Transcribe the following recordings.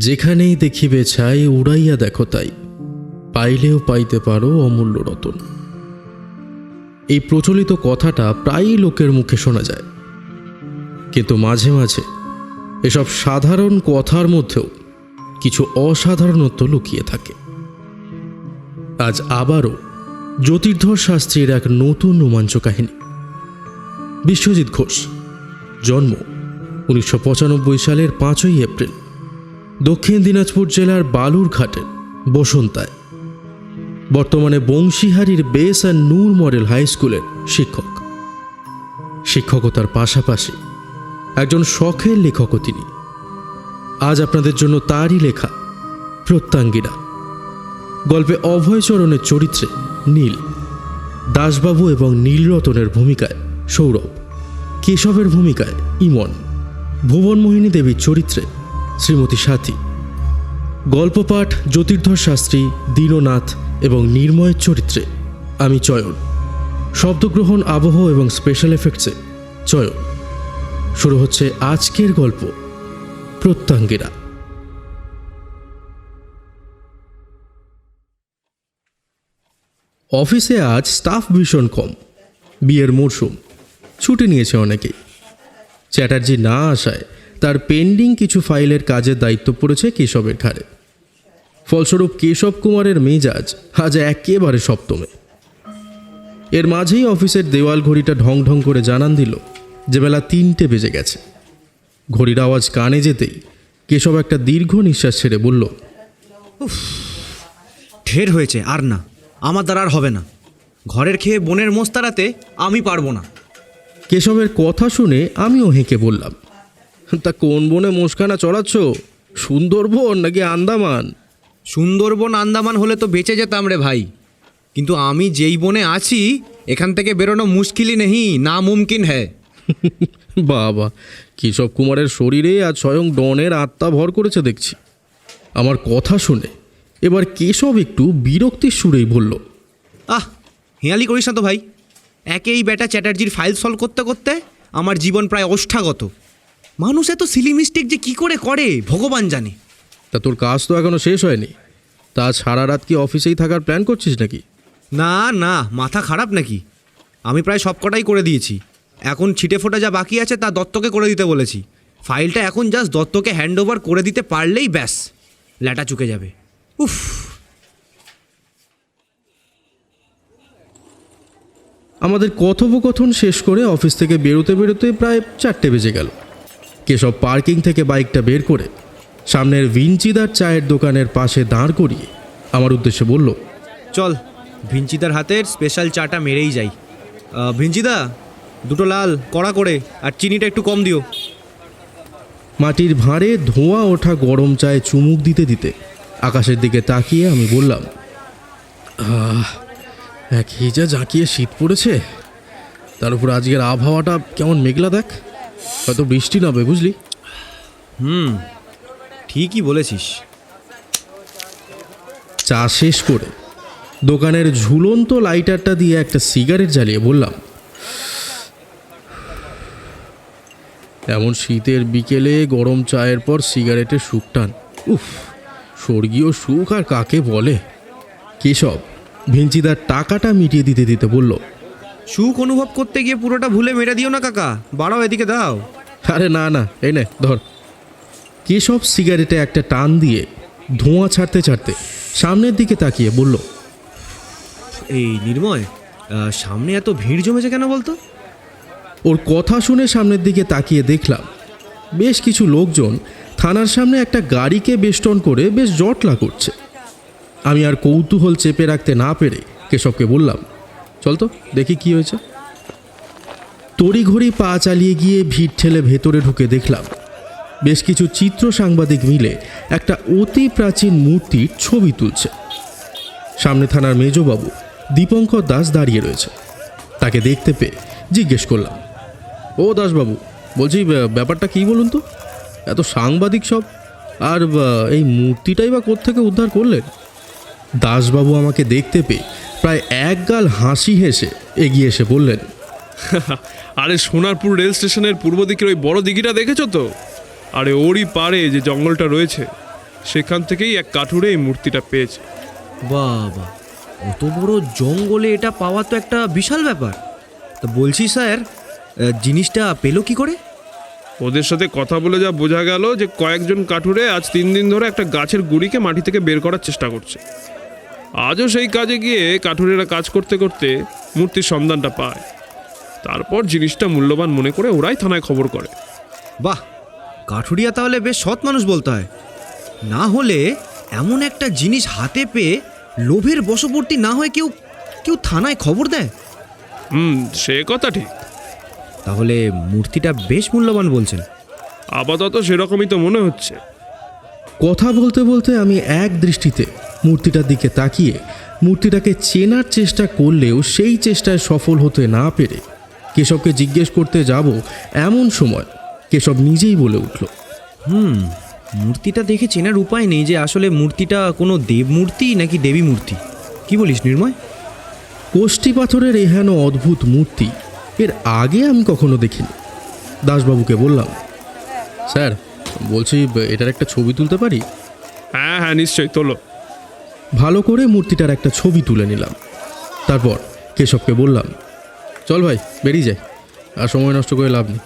যেখানেই দেখিবে ছাই উড়াইয়া দেখো তাই, পাইলেও পাইতে পারো অমূল্য রতন। এই প্রচলিত কথাটা প্রায়ই লোকের মুখে শোনা যায়, কিন্তু মাঝে মাঝে এসব সাধারণ কথার মধ্যেও কিছু অসাধারণত্ব লুকিয়ে থাকে। আজ আবারও জ্যোতির্ধর শাস্ত্রীর এক নতুন রোমাঞ্চ কাহিনী। বিশ্বজিৎ ঘোষ, জন্ম 1995 সালের 5ই এপ্রিল, দক্ষিণ দিনাজপুর জেলার বালুরঘাটের বসন্তায়। বর্তমানে বংশীহারির বেস অ্যান্ড নূর মডেল হাই স্কুলের শিক্ষক। শিক্ষকতার পাশাপাশি একজন শখের লেখকও তিনি। আজ আপনাদের জন্য তারই লেখা প্রত্যাঙ্গিরা। গল্পে অভয়চরণের চরিত্রে নীল, দাসবাবু এবং নীলরতনের ভূমিকায় সৌরভ, কেশবের ভূমিকায় ইমন, ভুবনমোহিনী দেবীর চরিত্রে শ্রীমতী সাথী। গল্প পাঠ জ্যোতির্ধর শাস্ত্রী, দীননাথ এবং নির্ময়ের চরিত্রে আমি চয়ন। শব্দগ্রহণ, আবহ এবং স্পেশাল এফেক্টসে চয়ন। শুরু হচ্ছে আজকের গল্প প্রত্যাঙ্গিরা। অফিসে আজ স্টাফ ভীষণ কম। বিয়ের মরশুম, ছুটি নিয়েছে অনেকেই। চ্যাটার্জি না আসায় তার পেন্ডিং কিছু ফাইলের কাজের দায়িত্ব পড়েছে কেশবের ঘাড়ে। ফলস্বরূপ কেশব কুমারের মেজাজ আজ একেবারে সপ্তমে। এর মাঝেই অফিসের দেওয়াল ঘড়িটা ঢং ঢং করে জানান দিল যে বেলা 3টে বেজে গেছে। ঘড়ির আওয়াজ কানে যেতেই কেশব একটা দীর্ঘ নিঃশ্বাস ছেড়ে বলল, ঢের হয়েছে, আর না, আমার দ্বারা আর হবে না। ঘরের খেয়ে বোনের মোষ তাড়াতে আমি পারবো না। কেশবের কথা শুনে আমিও হেঁকে বললাম, তা কোন বনে মোষখানা চড়াচ্ছ? সুন্দরবন নাকি আন্দামান? সুন্দরবন আন্দামান হলে তো বেঁচে যেতাম রে ভাই, কিন্তু আমি যেই বনে আছি এখান থেকে বেরোনো মুশকিলই নেই, না মুমকিন হ্যায়। বাবা, কেশব কুমারের শরীরে আজ স্বয়ং ডনের আত্মা ভর করেছে দেখছি। আমার কথা শুনে এবার কেশব একটু বিরক্তির সুরেই বলল, হেয়ালি করিস না তো ভাই। একেই বেটা চ্যাটার্জির ফাইল সলভ করতে করতে আমার জীবন প্রায় ওষ্ঠাগত। মানুষ এত সিলি মিস্টেক যে কি করে করে ভগবান জানে। তা তোর কাজ তো এখনো শেষ হয়নি, তা সারা রাত কি অফিসেই থাকার প্ল্যান করছিস নাকি? না না, মাথা খারাপ নাকি? আমি প্রায় সব কটাই করে দিয়েছি। এখন ছিটে ফোটা যা বাকি আছে তা দত্তকে করে দিতে বলেছি। ফাইলটা এখন জাস্ট দত্তকে হ্যান্ড ওভার করে দিতে পারলেই ব্যাস, ল্যাটা চুকে যাবে। উফ। আমাদের কথোপকথন শেষ করে অফিস থেকে বেরোতে বেরোতে প্রায় 4টে বেজে গেল। কেশব পার্কিং থেকে বাইকটা বের করে সামনের ভিঞ্চিদার চায়ের দোকানের পাশে দাঁড় করিয়ে আমার উদ্দেশ্যে বলল, চল ভিঞ্চিদার হাতের স্পেশাল চাটা মেরেই যাই। ভিঞ্চিদা, 2টো লাল কড়া করে, আর চিনিটা একটু কম দিও। মাটির ভাঁড়ে ধোঁয়া ওঠা গরম চায়ে চুমুক দিতে দিতে আকাশের দিকে তাকিয়ে আমি বললাম, একই যা জাঁকিয়ে শীত পড়েছে, তার উপর আজকের আবহাওয়াটা কেমন মেঘলা, দেখ, হয়তো বৃষ্টি নামবে, বুঝলি? ঠিকই বলেছিস। চা শেষ করে দোকানের ঝুলন্ত লাইটারটা দিয়ে একটা সিগারেট জ্বালিয়ে বললাম, এমন শীতের বিকেলে গরম চায়ের পর সিগারেটের সুখটান, উফ, স্বর্গীয় সুখ আর কাকে বলে। কেশব ভিঞ্চিদার টাকাটা মিটিয়ে দিতে দিতে বলল, সুখ অনুভব করতে গিয়ে পুরোটা ভুলে মেরে দিও না কাকা, বাড়াও এদিকে দাও। আরে না না, এই নে ধর। কেশব সিগারেটে একটা টান দিয়ে ধোঁয়া ছাড়তে ছাড়তে সামনের দিকে তাকিয়ে বলল, এই নির্ময়, সামনে এত ভিড় জমেছে কেন বলতো? ওর কথা শুনে সামনের দিকে তাকিয়ে দেখলাম বেশ কিছু লোকজন থানার সামনে একটা গাড়িকে বেষ্টন করে বেশ জটলা করছে। আমি আর কৌতূহল চেপে রাখতে না পেরে কেশবকে বললাম, চল তো দেখি কি হয়েছে। তড়িঘড়ি পা চালিয়ে গিয়ে ভিড় ঠেলে ভেতরে ঢুকে দেখলাম বেশ কিছু চিত্র সাংবাদিক মিলে একটা অতি প্রাচীন মূর্তির ছবি তুলছে। সামনে থানার মেজবাবু দীপঙ্কর দাস দাঁড়িয়ে রয়েছে। তাকে দেখতে পেয়ে জিজ্ঞেস করলাম, ও দাসবাবু, বলছি ব্যাপারটা কী বলুন তো? এত সাংবাদিক সব, আর এই মূর্তিটাই বা কোত্থেকে উদ্ধার করলেন? দাসবাবু আমাকে দেখতে পেয়ে প্রায় একগাল হাসি হেসে এগিয়ে এসে বললেন, আরে সোনারপুর রেল স্টেশনের পূর্ব দিকের ওই বড় দিঘিটা দেখেছো তো? আরে ওরই পারে যে জঙ্গলটা রয়েছে, সেখান থেকেই এক কাঠুরে এই মূর্তিটা পেয়েছে। বাবা, অত বড় জঙ্গলে এটা পাওয়া তো একটা বিশাল ব্যাপার। তো বলছি স্যার, জিনিসটা পেলো কি করে? ওদের সাথে কথা বলে যা বোঝা গেল যে কয়েকজন কাঠুরে আজ 3 দিন ধরে একটা গাছের গুড়িকে মাটি থেকে বের করার চেষ্টা করছে। আজও সেই কাজে গিয়ে কাঠুরেরা কাজ করতে করতে মূর্তির সন্ধানটা পায়। তারপর জিনিসটা মূল্যবান মনে করে ওরাই থানায় খবর করে। বাহ, কাঠুরিয়া তাহলে বেশ সৎ মানুষ বলতে হয়। না হলে এমন একটা জিনিস হাতে পেয়ে লোভের বশবর্তী না হয়ে কেউ কেউ থানায় খবর দেয়? সে কথা ঠিক। তাহলে মূর্তিটা বেশ মূল্যবান বলছেন। আপাতত সেরকমই তো মনে হচ্ছে। কথা বলতে বলতে আমি এক দৃষ্টিতে মূর্তিটার দিকে তাকিয়ে মূর্তিটাকে চেনার চেষ্টা করলেও সেই চেষ্টায় সফল হতে না পেরে কেশবকে জিজ্ঞেস করতে যাব এমন সময় কেশব নিজেই বলে উঠল, মূর্তিটা দেখে চেনার উপায় নেই যে আসলে মূর্তিটা কোনো দেব মূর্তি নাকি দেবী মূর্তি। কি বলিস নির্ময়? কোষ্ঠী পাথরের এহেন অদ্ভুত মূর্তি এর আগে আমি কখনো দেখিনি। দাসবাবুকে বললাম, স্যার বলছি এটার একটা ছবি তুলতে পারি? হ্যাঁ হ্যাঁ, নিশ্চয়ই তোলো। ভালো করে মূর্তিটার একটা ছবি তুলে নিলাম। তারপর কেশবকে বললাম, চল ভাই বেরিয়ে যাই, আর সময় নষ্ট করে লাভ নেই।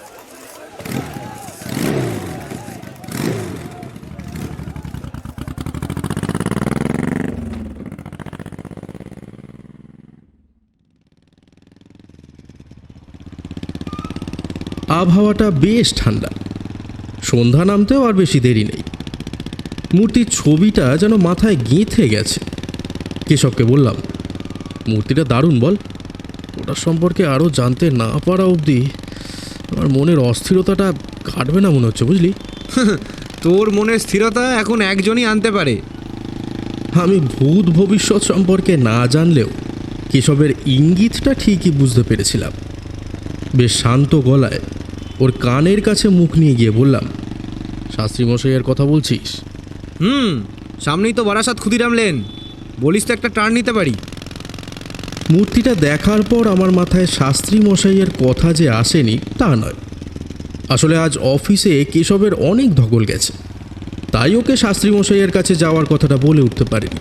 আবহাওয়াটা বেশ ঠান্ডা, সন্ধ্যা নামতেও আর বেশি দেরি নেই। মূর্তির ছবিটা যেন মাথায় গেঁথে গেছে। কেশবকে বললাম, মূর্তিটা দারুণ বল, ওটার সম্পর্কে আরও জানতে না পারা অবধি আমার মনের অস্থিরতাটা কাটবে না মনে হচ্ছে, বুঝলি? তোর মনের স্থিরতা এখন একজনই আনতে পারে। আমি ভূত ভবিষ্যৎ সম্পর্কে না জানলেও কেশবের ইঙ্গিতটা ঠিকই বুঝতে পেরেছিলাম। বেশ শান্ত গলায় ওর কানের কাছে মুখ নিয়ে গিয়ে বললাম, শাস্ত্রী মশাইয়ের কথা বলছিস? সামনেই তো বারাসাত ক্ষুদিরাম লেন, বলিস তো একটা টার্ন নিতে পারি। মূর্তিটা দেখার পর আমার মাথায় শাস্ত্রী মশাইয়ের কথা যে আসেনি তা নয়। আসলে আজ অফিসে কেশবের অনেক ধকল গেছে, তাই ওকে শাস্ত্রী মশাইয়ের কাছে যাওয়ার কথাটা বলে উঠতে পারিনি।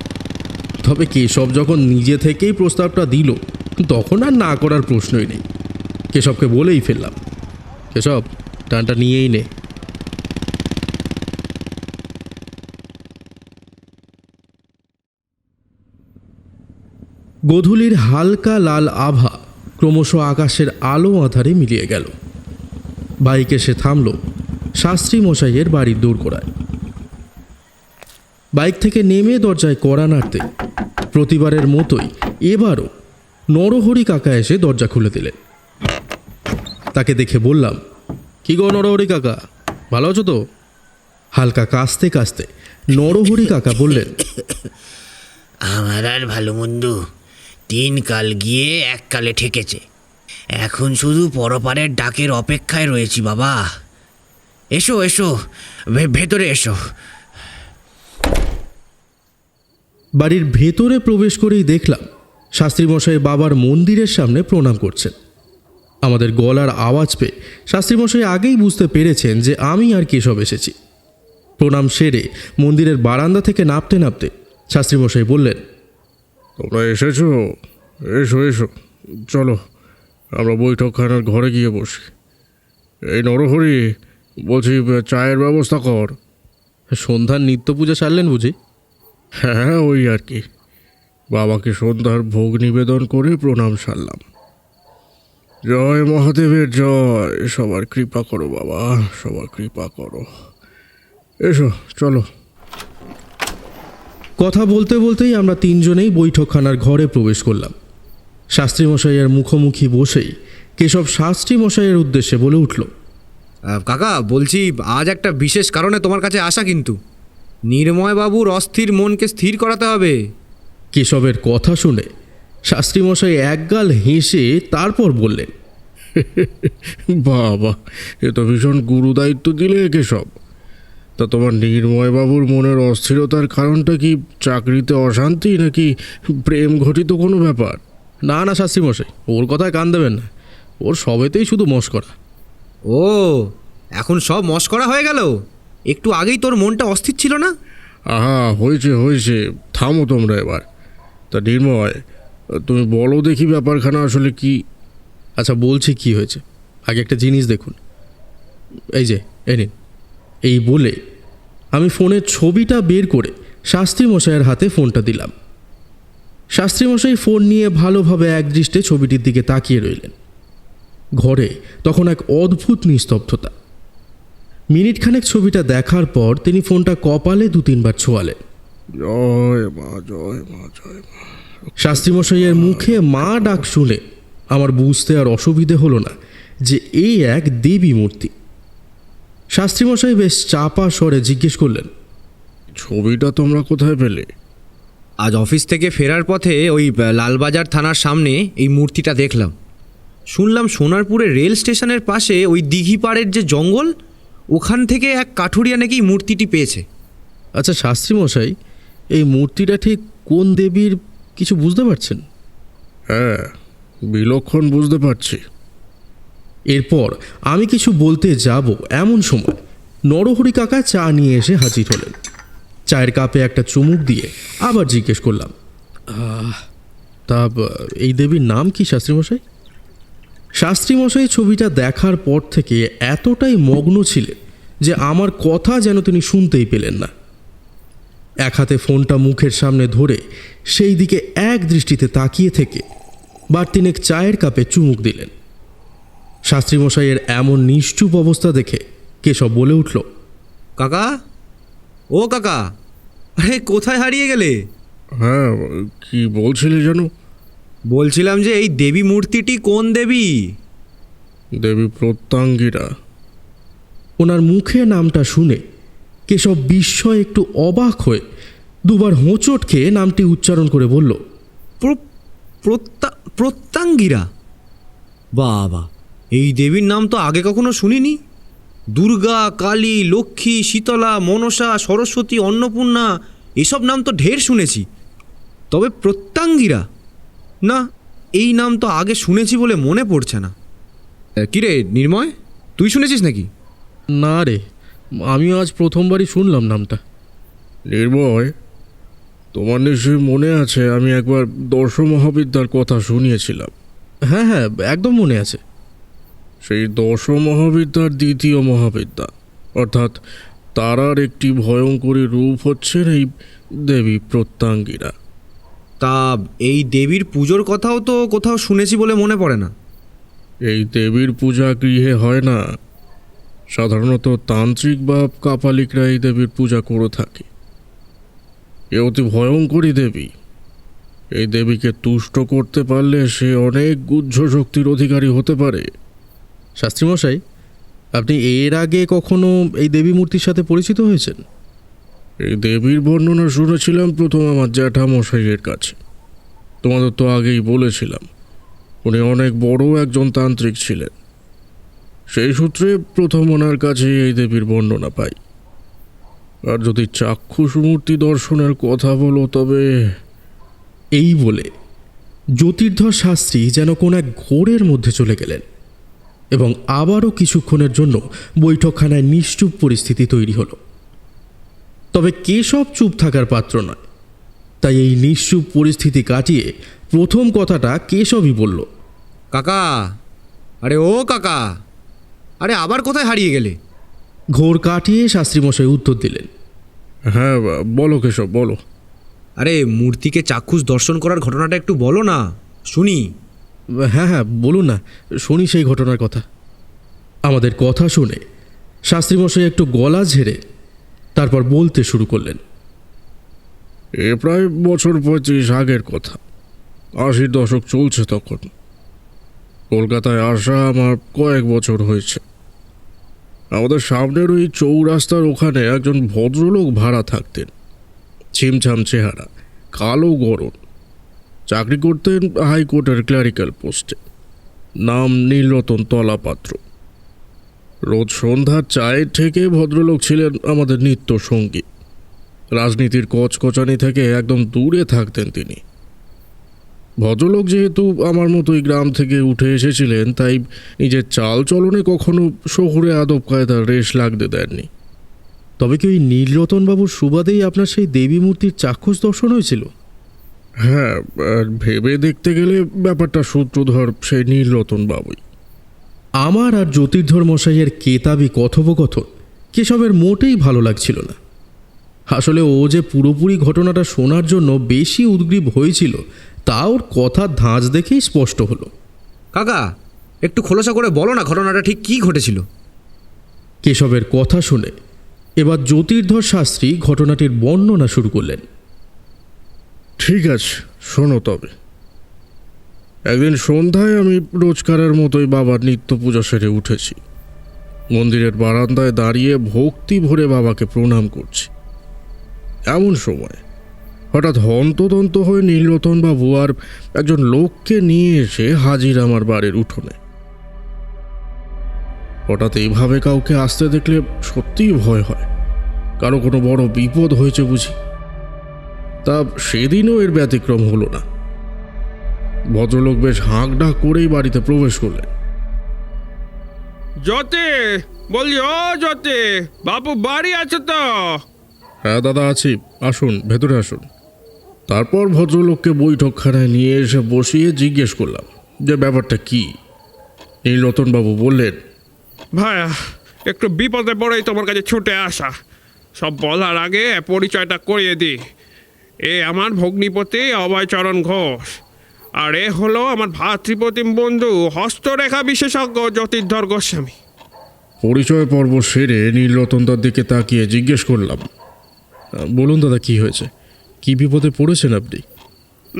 তবে কেশব যখন নিজে থেকেই প্রস্তাবটা দিল তখন আর না করার প্রশ্নই নেই। কেশবকে বলেই ফেললাম, কেশব টানটা নিয়েই নে। গোধূলির হালকা লাল আভা ক্রমশ আকাশের আলো আঁধারে মিলিয়ে গেল। বাইক এসে থামল শাস্ত্রী মশাইয়ের বাড়ির দোরগোড়ায়। বাইক থেকে নেমে দরজায় কড়া নাড়তে প্রতিবারের মতোই এবারও নরহরি কাকা এসে দরজা খুলে দিলেন। তাকে দেখে বললাম, কি গো নরহরি কাকা, ভালো আছো তো? হালকা কাঁচতে কাঁচতে নরহরি কাকা বললেন, আমার আর ভালো মন্দ 3 কাল গিয়ে 1 কালে ঠেকেছে। এখন শুধু পরপারের ডাকের অপেক্ষায় রয়েছি বাবা। এসো এসো, ভেতরে এসো। বাড়ির ভেতরে প্রবেশ করেই দেখলাম শাস্ত্রীমশাই বাবার মন্দিরের সামনে প্রণাম করছেন। আমাদের গলার আওয়াজ পেয়ে শাস্ত্রীমশাই আগেই বুঝতে পেরেছেন যে আমি আর কেশব এসেছি। প্রণাম সেরে মন্দিরের বারান্দা থেকে নামতে নামতে শাস্ত্রীমশাই বললেন, তোমরা এসেছো, এসো এসো, চলো আমরা বৈঠকখানার ঘরে গিয়ে বসি। এই নরহরি, বলছি চায়ের ব্যবস্থা কর। সন্ধ্যার নিত্য পূজা সারলেন বুঝি? হ্যাঁ ওই আর কি, বাবাকে সন্ধ্যার ভোগ নিবেদন করে প্রণাম সারলাম। জয় মহাদেবের জয়, সবার কৃপা করো বাবা, সবার কৃপা করো। এসো চলো। কথা বলতে বলতেই আমরা তিনজনেই বৈঠকখানার ঘরে প্রবেশ করলাম। শাস্ত্রীমশাইয়ের মুখোমুখি বসেই কেশব শাস্ত্রীমশাইয়ের উদ্দেশ্যে বলে উঠল, কাকা বলছি, আজ একটা বিশেষ কারণে তোমার কাছে আসা, কিন্তু নির্ময়বাবুর অস্থির মনকে স্থির করাতে হবে। কেশবের কথা শুনে শাস্ত্রীমশাই একগাল হেসে তারপর বললেন, বাবা, এ তো ভীষণ গুরুদায়িত্ব দিলে কেশব। তা তোমার নির্ময়বাবুর মনের অস্থিরতার কারণটা কি চাকরিতে অশান্তি নাকি প্রেম ঘটিত কোনো ব্যাপার? না না শাস্ত্রীমশাই, ওর কথায় কান দেবেন না, ওর সবেতেই শুধু মশকরা। ও, এখন সব মস্করা হয়ে গেল? একটু আগেই তোর মনটা অস্থির ছিল না? আহা, হয়েছে হয়েছে, থামো তোমরা এবার। তা নির্ময়, তুমি বলো দেখি ব্যাপারখানা আসলে কি। আচ্ছা বলছি কি হয়েছে, আগে একটা জিনিস দেখুন। এই যে এই নিন। এই বলে আমি ফোনের ছবিটা বের করে শাস্ত্রী মশাইয়ের হাতে ফোনটা দিলাম। শাস্ত্রী মশাই ফোন নিয়ে ভালোভাবে একদৃষ্টে ছবিটির দিকে তাকিয়ে রইলেন। ঘরে তখন এক অদ্ভুত নিস্তব্ধতা। মিনিটখানেক ছবিটা দেখার পর তিনি ফোনটা কপালে 2-3 বার ছোঁয়ালেন। জয় মা, জয় মা, জয় মা। শাস্ত্রী মশাইয়ের মুখে মা ডাক শুনে আমার বুঝতে আর অসুবিধে হলো না যে এই এক দেবী মূর্তি। শাস্ত্রী মশাই বেশ চাপা স্বরে জিজ্ঞেস করলেন, ছবিটা তোমরা কোথায় পেলে? আজ অফিস থেকে ফেরার পথে ওই লালবাজার থানার সামনে এই মূর্তিটা দেখলাম। শুনলাম সোনারপুরের রেল স্টেশনের পাশে ওই দিঘি পাড়ের যে জঙ্গল, ওখান থেকে এক কাঠুরিয়া নাকি এই মূর্তিটি পেয়েছে। আচ্ছা শাস্ত্রী মশাই, এই মূর্তিটা ঠিক কোন দেবীর কিছু বুঝতে পারছেন? হ্যাঁ, বিলক্ষণ বুঝতে পারছি। এরপর আমি কিছু বলতে যাব এমন সময় নরহরি কাকা চা নিয়ে এসে হাজির হলেন। চায়ের কাপে একটা চুমুক দিয়ে আবার জিজ্ঞেস করলাম, তা এই দেবীর নাম কি শাস্ত্রীমশাই? শাস্ত্রীমশাই ছবিটা দেখার পর থেকে এতটাই মগ্ন ছিলেন যে আমার কথা যেন তিনি শুনতেই পেলেন না। এক হাতে ফোনটা মুখের সামনে ধরে সেই দিকে এক দৃষ্টিতে তাকিয়ে থেকে 2-3 চায়ের কাপে চুমুক দিলেন। শাস্ত্রীমশাইয়ের এমন নিশ্চুপ অবস্থা দেখে কেশব বলে উঠল, কাকা, ও কাকা, আরে কোথায় হারিয়ে গেলে? হ্যাঁ, কি বলছিলে যেন? বলছিলাম যে এই দেবী মূর্তিটি কোন দেবী? দেবী প্রত্যঙ্গিরা। ওনার মুখে নামটা শুনে কেশব বিস্ময়ে একটু অবাক হয়ে 2বার হোঁচট খেয়ে নামটি উচ্চারণ করে বলল, প্রত্যঙ্গিরা? বাবা, এই দেবীর নাম তো আগে কখনো শুনিনি। দুর্গা, কালী, লক্ষ্মী, শীতলা, মনসা, সরস্বতী, অন্নপূর্ণা এসব নাম তো ঢের শুনেছি, তবে প্রত্যঙ্গিরা না, এই নাম তো আগে শুনেছি বলে মনে পড়ছে না। কিরে নির্ময়, তুই শুনেছিস নাকি? না রে, আমিও আজ প্রথমবারই শুনলাম নামটা। নির্ময়, তোমার নিশ্চয়ই মনে আছে আমি একবার দর্শ মহাবিদ্যার কথা শুনিয়েছিলাম। হ্যাঁ হ্যাঁ, একদম মনে আছে। সেই দর্শ মহাবিদ্যার দ্বিতীয় মহাবিদ্যা, অর্থাৎ তারার একটি ভয়ঙ্করী রূপ হচ্ছেন এই দেবী প্রত্যঙ্গিরা। তা এই দেবীর পুজোর কথাও তো কোথাও শুনেছি বলে মনে পড়ে না। এই দেবীর পূজা গৃহে হয় না, সাধারণত তান্ত্রিক বা কাপালিকরা এই দেবীর পূজা করে থাকে। এ অতি ভয়ঙ্করী দেবী। এই দেবীকে তুষ্ট করতে পারলে সে অনেক গুহ্য শক্তির অধিকারী হতে পারে। শাস্ত্রীমশাই, আপনি এর আগে কখনো এই দেবী মূর্তির সাথে পরিচিত হয়েছেন? এই দেবীর বর্ণনা শুনেছিলাম প্রথম আমার জ্যাঠামশাইয়ের কাছে। তোমাদের তো আগেই বলেছিলাম উনি অনেক বড় একজন তান্ত্রিক ছিলেন। সেই সূত্রে প্রথম ওনার কাছে এই দেবীর বর্ণনা পাই। আর যদি চাক্ষুষ মূর্তি দর্শনের কথা বলো তবে। এই বলে জ্যোতির্ধর শাস্ত্রী যেন কোন এক ঘোরের মধ্যে চলে গেলেন এবং আবারও কিছুক্ষণের জন্য বৈঠকখানায় নিশ্চুপ পরিস্থিতি তৈরি হলো। তবে কেশব চুপ থাকার পাত্র নয়, তাই এই নিশ্চুপ পরিস্থিতি কাটিয়ে প্রথম কথাটা কেশবই বলল, কাকা, আরে ও কাকা, আরে আবার কোথায় হারিয়ে গেলে? ঘোর কাটিয়ে শাস্ত্রীমশাই উত্তর দিলেন, হ্যাঁ, বলো কেশব, বলো। আরে মূর্তিকে চাক্ষুষ দর্শন করার ঘটনাটা একটু বলো না, শুনি। হ্যাঁ হ্যাঁ বলুন না, শুনি সেই ঘটনার কথা। আমাদের কথা শুনে শাস্ত্রীমশাই একটু গলা ঝেড়ে তারপর বলতে শুরু করলেন, এ প্রায় বছর 35 আগের কথা। 80-র দশক চলছে তখন। কলকাতায় আসা আমার কয়েক বছর হয়েছে। আমাদের সামনের ওই চৌরাস্তার ওখানে একজন ভদ্রলোক ভাড়া থাকতেন। ছিমছাম চেহারা, কালো গরণ, চাকরি করতেন হাইকোর্টের ক্লারিক্যাল পোস্টে। নাম নীলরতন তলাপাত্র। রোজ সন্ধ্যার চায়ের থেকে ভদ্রলোক ছিলেন আমাদের নিত্য সঙ্গী। রাজনীতির কচকচানি থেকে একদম দূরে থাকতেন তিনি। ভদ্রলোক যেহেতু আমার মতোই গ্রাম থেকে উঠে এসেছিলেন, তাই নিজের চাল চলনে কখনো শহুরে আদব কায়দার রেশ লাগতে দেননি। তবে কি ওই নীলরতনবাবুর সুবাদেই আপনার সেই দেবী মূর্তির চাক্ষুষ দর্শন হয়েছিল? হ্যাঁ, আর ভেবে দেখতে গেলে ব্যাপারটা সূত্রধর সেই নীলরতন বাবুই। আমার আর জ্যোতির্ধর মশাইয়ের কেতাবি কথোপকথন কেশবের মোটেই ভালো লাগছিল না। আসলে ও যে পুরোপুরি ঘটনাটা শোনার জন্য বেশি উদ্গ্রীব হয়েছিল তা ওর কথার ধাঁচ দেখেই স্পষ্ট হলো। কাকা, একটু খোলসা করে বলো না ঘটনাটা ঠিক কী ঘটেছিল। কেশবের কথা শুনে এবার জ্যোতির্ধর শাস্ত্রী ঘটনাটির বর্ণনা শুরু করলেন। ঠিক আছে, শোনো তবে। একদিন সন্ধ্যায় আমি রোজকারের মতোই বাবার নিত্য পূজা সেরে উঠেছি। মন্দিরের বারান্দায় দাঁড়িয়ে ভক্তি ভরে বাবাকে প্রণাম করছি। এমন সময় হঠাৎ হন্তদন্ত হয়ে নীলরতনবাবু আর একজন লোককে নিয়ে এসে হাজির আমার বাড়ির উঠোনে। হঠাৎ এইভাবে কাউকে আসতে দেখলে সত্যিই ভয় হয়, কারো কোনো বড় বিপদ হয়েছে বুঝি। তা সেদিনও এর ব্যতিক্রম হলো না। ভদ্রলোক বেশ হাঁক ডাক করেই বাড়িতে প্রবেশ করলেন। যতে বলি, ও যতে, বাপু বাড়ি আছে তো? হ্যাঁ দাদা, আছি, আসুন, ভেতরে আসুন। তারপর ভদ্রলোককে বৈঠকখানায় নিয়ে এসে বসিয়ে জিজ্ঞেস করলাম যে ব্যাপারটা কি। নীলরতনবাবু বললেন, ভাইয়া, একটু বিপদে পড়েই তোমার কাছে ছুটে আসা। সব বলার আগে পরিচয়টা করিয়ে দিই। এ আমার ভগ্নিপতি অভয়চরণ ঘোষ, আর এ হলো আমার ভাতৃপ্রতিম বন্ধু হস্তরেখা বিশেষজ্ঞ জ্যোতির্ধর গোস্বামী। পরিচয় পর্ব সেরে নীলরতনদার দিকে তাকিয়ে জিজ্ঞেস করলাম, বলুন দাদা, কি হয়েছে? কি বিপদে পড়েছেন আপনি?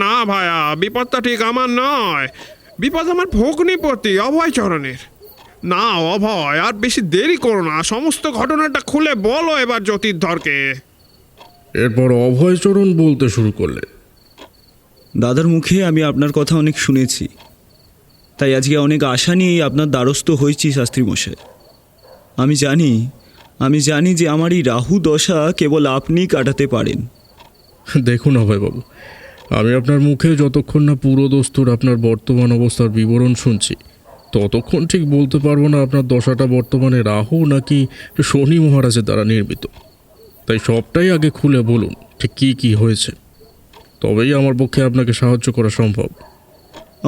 না ভাইয়া, বিপদটা ঠিক আমার নয়, বিপদ আমার ভগ্নিপতি অভয়চরণের। না অভয়, আর বেশি দেরি করো না, সমস্ত ঘটনাটা খুলে বলো এবার জ্যোতির্ধরকে। এরপর অভয়চরণ বলতে শুরু করলেন। দাদার মুখে আমি আপনার কথা অনেক শুনেছি, তাই আজকে অনেক আশা নিয়েই আপনার দ্বারস্থ হয়েছি শাস্ত্রীমশাই। আমি জানি যে আমার এই রাহু দশা কেবল আপনিই কাটাতে পারেন। দেখুন অভয়বাবু, আমি আপনার মুখে যতক্ষণ না পুরো দস্তুর আপনার বর্তমান অবস্থার বিবরণ শুনছি ততক্ষণ ঠিক বলতে পারবো না আপনার দশাটা বর্তমানে রাহু নাকি শনি মহারাজের দ্বারা নির্মিত। তাই সবটাই আগে খুলে বলুন ঠিক কী কী হয়েছে, তবেই আমার পক্ষে আপনাকে সাহায্য করা সম্ভব।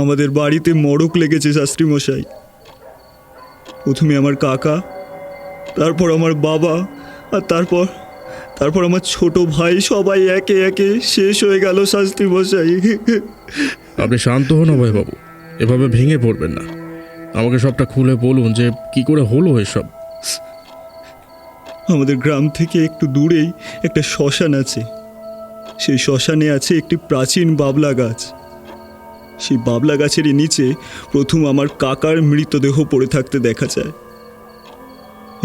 আমাদের বাড়িতে মড়ক লেগেছে শাস্ত্রীমশাই। প্রথমে আমার কাকা, তারপর আমার বাবা, আর তারপর আমার ছোট ভাই, সবাই একে একে শেষ হয়ে গেল শাস্ত্রীমশাই। আপনি শান্ত হন অভয়বাবু, এভাবে ভেঙে পড়বেন না। আমাকে সবটা খুলে বলুন যে কি করে হলো এসব। আমাদের গ্রাম থেকে একটু দূরেই একটা শ্মশান আছে। সেই শ্মশানে আছে একটি প্রাচীন বাবলা গাছ। সেই বাবলা গাছেরই নিচে প্রথম আমার কাকার মৃতদেহ পড়ে থাকতে দেখা যায়।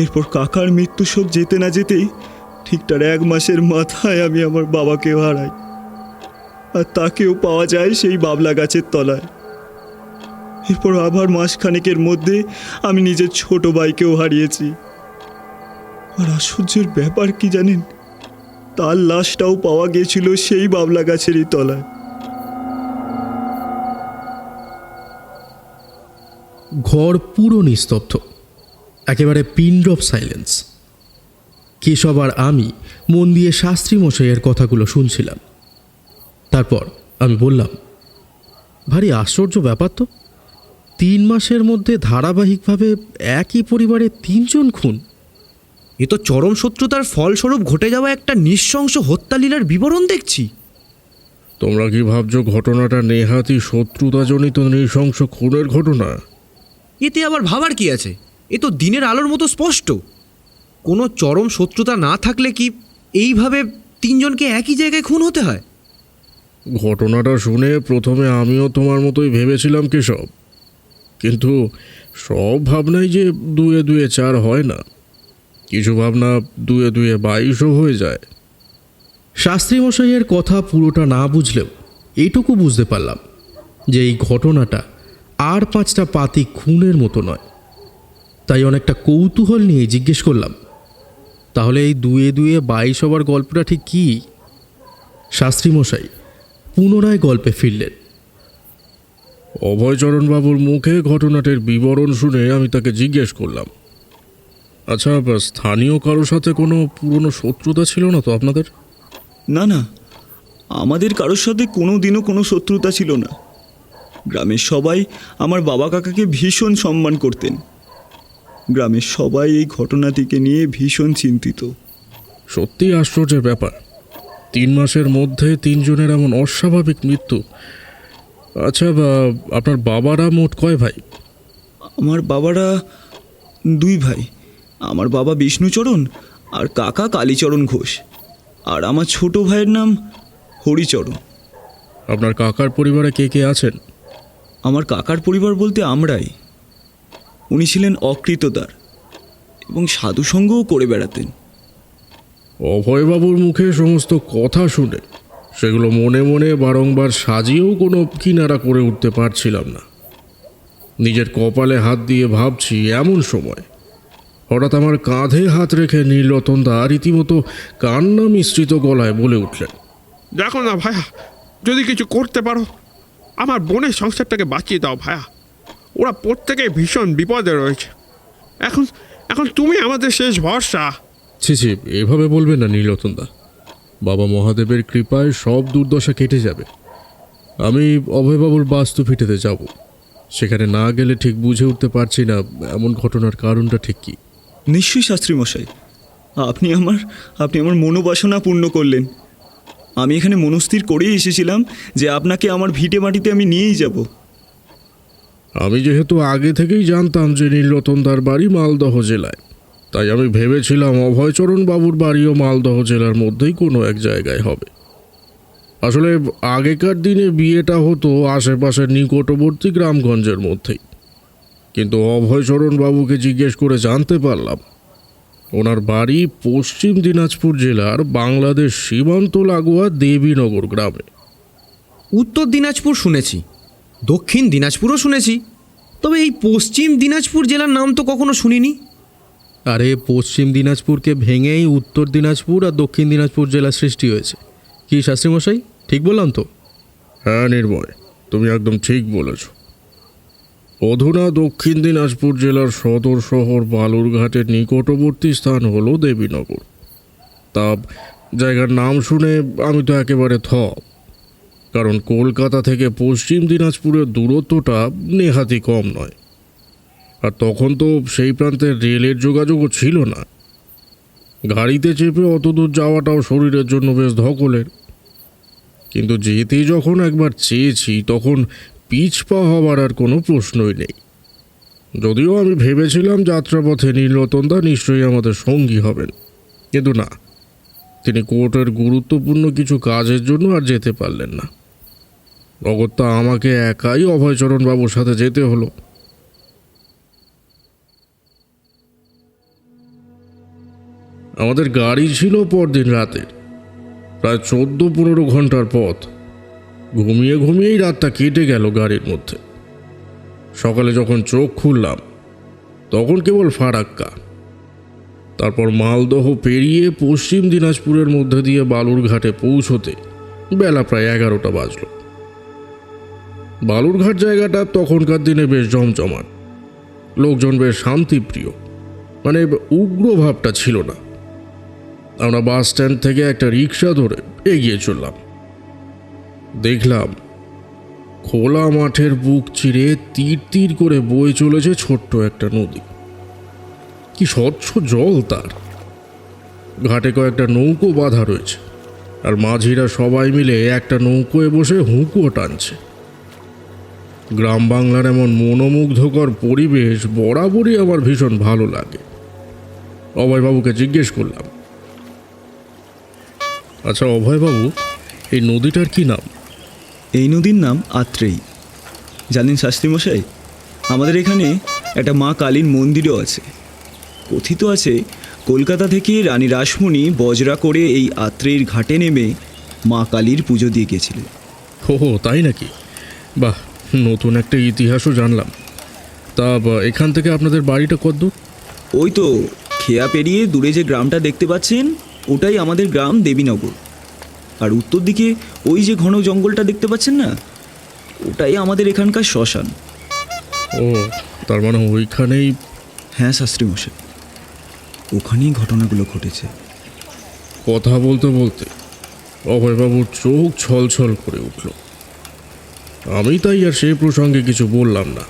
এরপর কাকার মৃত্যু শোক যেতে না যেতেই ঠিক তার 1 মাসের মাথায় আমি আমার বাবাকে হারাই, আর তাকেও পাওয়া যায় সেই বাবলা গাছের তলায়। এরপর আবার মাসখানেকের মধ্যে আমি নিজের ছোট ভাইকেও হারিয়েছি। আর আশ্চর্যের ব্যাপার কি জানেন, তার লাশটাও পাওয়া গিয়েছিল সেই বাবলা গাছেরই তলায়। ঘর পুরো নিস্তব্ধ, একেবারে পিন ড্রপ সাইলেন্স। কেশব আর আমি মন দিয়ে শাস্ত্রী মশাইয়ের কথাগুলো শুনছিলাম। তারপর আমি বললাম, ভারী আশ্চর্য ব্যাপার তো, 3 মাসের মধ্যে ধারাবাহিকভাবে একই পরিবারে 3 জন খুন। এ তো চরম শত্রুতার ফলস্বরূপ ঘটে যাওয়া একটা নৃশংস হত্যালীলার বিবরণ দেখছি। তোমরা কি ভাবছো ঘটনাটা নেহাতি শত্রুতাজনিত নৃশংস খুনের ঘটনা? এতে আবার ভাবার কি আছে? এ তো দিনের আলোর মতো স্পষ্ট। কোনো চরম শত্রুতা না থাকলে কি এইভাবে 3 জনকে একই জায়গায় খুন হতে হয়? ঘটনাটা শুনে প্রথমে আমিও তোমার মতোই ভেবেছিলাম কেশব, কিন্তু সব ভাবনাই যে 2 এ 2 4 হয় না। কিছু ভাবনা 2 এ 2 22ও হয়ে যায়। শাস্ত্রী মশাইয়ের কথা পুরোটা না বুঝলেও এইটুকু বুঝতে পারলাম যে এই ঘটনাটা আর 5টা পাতি খুনের মতো নয়। তাই অনেকটা কৌতূহল নিয়ে জিজ্ঞেস করলাম, তাহলে এই 2 এ 2 22 হবার গল্পটা ঠিক কী? শাস্ত্রী মশাই পুনরায় গল্পে ফিরলেন। অভয়চরণবাবুর মুখে ঘটনাটির বিবরণ শুনে আমি তাকে জিজ্ঞেস করলাম, আচ্ছা, স্থানীয় কারোর সাথে কোনো পুরনো শত্রুতা ছিল না তো আপনাদের? না না, আমাদের কারোর সাথে কোনো দিনও কোনো শত্রুতা ছিল না। গ্রামের সবাই আমার বাবা কাকাকে ভীষণ সম্মান করতেন। গ্রামের সবাই এই ঘটনাটিকে নিয়ে ভীষণ চিন্তিত। সত্যি আশ্চর্যের ব্যাপার, 3 মাসের মধ্যে 3 জনের এমন অস্বাভাবিক মৃত্যু। আচ্ছা, আপনার বাবারা মোট কয় ভাই? আমার বাবারা 2 ভাই। আমার বাবা বিষ্ণুচরণ আর কাকা কালীচরণ ঘোষ, আর আমার ছোট ভাইয়ের নাম হরিচরণ। আপনার কাকার পরিবারে কে কে আছেন? আমার কাকার পরিবার বলতে আমরাই। উনি ছিলেন অকৃতদার এবং সাধুসঙ্গও করে বেড়াতেন। অভয়বাবুর মুখে সমস্ত কথা শুনে সেগুলো মনে মনে বারংবার সাজিয়েও কোনো কিনারা করে উঠতে পারছিলাম না। নিজের কপালে হাত দিয়ে ভাবছি, এমন সময় হঠাৎ আমার কাঁধে হাত রেখে নীলরতন দা রীতিমতো কান্না মিশ্রিত গলায় বলে উঠলেন, দেখো না ভায়া, যদি কিছু করতে পারো আমার বোনের সংসারটাকে বাঁচিয়ে দাও ভায়া। ওরা প্রত্যেকেই ভীষণ বিপদে রয়েছে। এখন এখন তুমি আমাদের শেষ ভরসা। ছি ছি, এভাবে বলবেন না নীলরতন দা। বাবা মহাদেবের কৃপায় সব দুর্দশা কেটে যাবে। আমি অভয়বাবুর বাস্তু ফিটেতে যাব। সেখানে না গেলে ঠিক বুঝে উঠতে পারছি না এমন ঘটনার কারণটা ঠিক কী। নিশ্চয়ই শাস্ত্রী মশাই, আপনি আমার মনোবাসনা পূর্ণ করলেন। আমি এখানে মনস্থির করেই এসেছিলাম যে আপনাকে আমার ভিটে মাটিতে আমি নিয়েই যাব। আমি যেহেতু আগে থেকেই জানতাম যে নীলরতনদার বাড়ি মালদহ জেলায়, তাই আমি ভেবেছিলাম অভয়চরণ বাবুর বাড়িও মালদহ জেলার মধ্যেই কোনো এক জায়গায় হবে। আসলে আগেকার দিনে বিয়েটা হতো আশেপাশের নিকটবর্তী গ্রামগঞ্জের মধ্যেই, কিন্তু অভয়চরণ বাবুকে জিজ্ঞেস করে জানতে পারলাম ওনার বাড়ি পশ্চিম দিনাজপুর জেলার বাংলাদেশ সীমান্ত লাগোয়া দেবীনগর গ্রামে। উত্তর দিনাজপুর শুনেছি, দক্ষিণ দিনাজপুরও শুনেছি, তবে এই পশ্চিম দিনাজপুর জেলার নাম তো কখনো শুনিনি। আরে পশ্চিম দিনাজপুরকে ভেঙেই উত্তর দিনাজপুর আর দক্ষিণ দিনাজপুর জেলার সৃষ্টি হয়েছে। কি শাস্ত্রীমশাই, ঠিক বললাম তো? হ্যাঁ নির্ময়, তুমি একদম ঠিক বলেছ। অধুনা দক্ষিণ দিনাজপুর জেলার সদর শহর বালুরঘাটের নিকটবর্তী স্থান হলো দেবীনগর। তা জায়গার নাম শুনে আমি তো একেবারে কারণ কলকাতা থেকে পশ্চিম দিনাজপুরের দূরত্বটা নেহাতি কম নয়। আর তখন তো সেই প্রান্তে রেলের যোগাযোগও ছিল না। গাড়িতে চেপে অতদূর যাওয়াটাও শরীরের জন্য বেশ ধকলের। কিন্তু যেতে যখন একবার চেয়েছি তখন পিছপা হওয়ার আর কোনো প্রশ্নই নেই। যদিও আমি ভেবেছিলাম যাত্রাপথে নীলরতনদা নিশ্চয়ই আমাদের সঙ্গী হবেন, কিন্তু না, তিনি কোর্টের গুরুত্বপূর্ণ কিছু কাজের জন্য আর যেতে পারলেন না। অগত্যা আমাকে একাই অভয়চরণ বাবুর সাথে যেতে হলো। আমাদের গাড়ি ছিল পরদিন রাতের, প্রায় 14-15 ঘন্টার পথ। ঘুমিয়ে ঘুমিয়েই রাতটা কেটে গেল গাড়ির মধ্যে। সকালে যখন চোখ খুললাম তখন কেবল ফারাক্কা। তারপর মালদহ পেরিয়ে পশ্চিম দিনাজপুরের মধ্যে দিয়ে বালুরঘাটে পৌঁছতে বেলা প্রায় 11টা বাজল। বালুরঘাট জায়গাটা তখনকার দিনে বেশ জমজমাট, লোকজন বেশ শান্তিপ্রিয়, মানে উগ্র ভাবটা ছিল না। আমরা বাস স্ট্যান্ড থেকে একটা রিক্সা ধরে এগিয়ে চললাম। দেখলাম খোলা মাঠের বুক চিরে তীর তীর করে বয়ে চলেছে ছোট্ট একটা নদী। কি স্বচ্ছ জল তার! ঘাটে কয়েকটা নৌকো বাঁধা রয়েছে, আর মাঝিরা সবাই মিলে একটা নৌকোয় বসে হুঁকো টানছে। গ্রাম বাংলার এমন মনোমুগ্ধকর পরিবেশ বরাবরই আমার ভীষণ ভালো লাগে। অভয়বাবুকে জিজ্ঞেস করলাম, আচ্ছা অভয়বাবু, এই নদীটার কি নাম? এই নদীর নাম আত্রেয়ী। জানেন শাস্ত্রীমশাই, আমাদের এখানে একটা মা কালীর মন্দিরও আছে। কথিত আছে কলকাতা থেকে রানী রাসমণি বজরা করে এই আত্রেয়ীর ঘাটে নেমে মা কালীর পুজো দিয়ে গেছিলেন। হো, তাই নাকি? বাহ, নতুন একটা ইতিহাসও জানলাম। তা এখান থেকে আপনাদের বাড়িটা কতদূর? ওই তো খেয়া পেরিয়ে দূরে যে গ্রামটা দেখতে পাচ্ছেন ওটাই আমাদের গ্রাম দেবীনগর। আর উত্তর দিকে ওই যে ঘন জঙ্গলটা দেখতে পাচ্ছেন না, ওটাই আমাদের এখানকার শ্মশান। ও, তার মানে ওইখানেই। হ্যাঁ শাস্ত্রীমশাই। ওখানেই ঘটনাগুলো ঘটেছে। কথা বলতে বলতে অভয়বাবুর চোখ ছলছল করে উঠল। আমি তাই আর সেই প্রসঙ্গে কিছু বললাম না।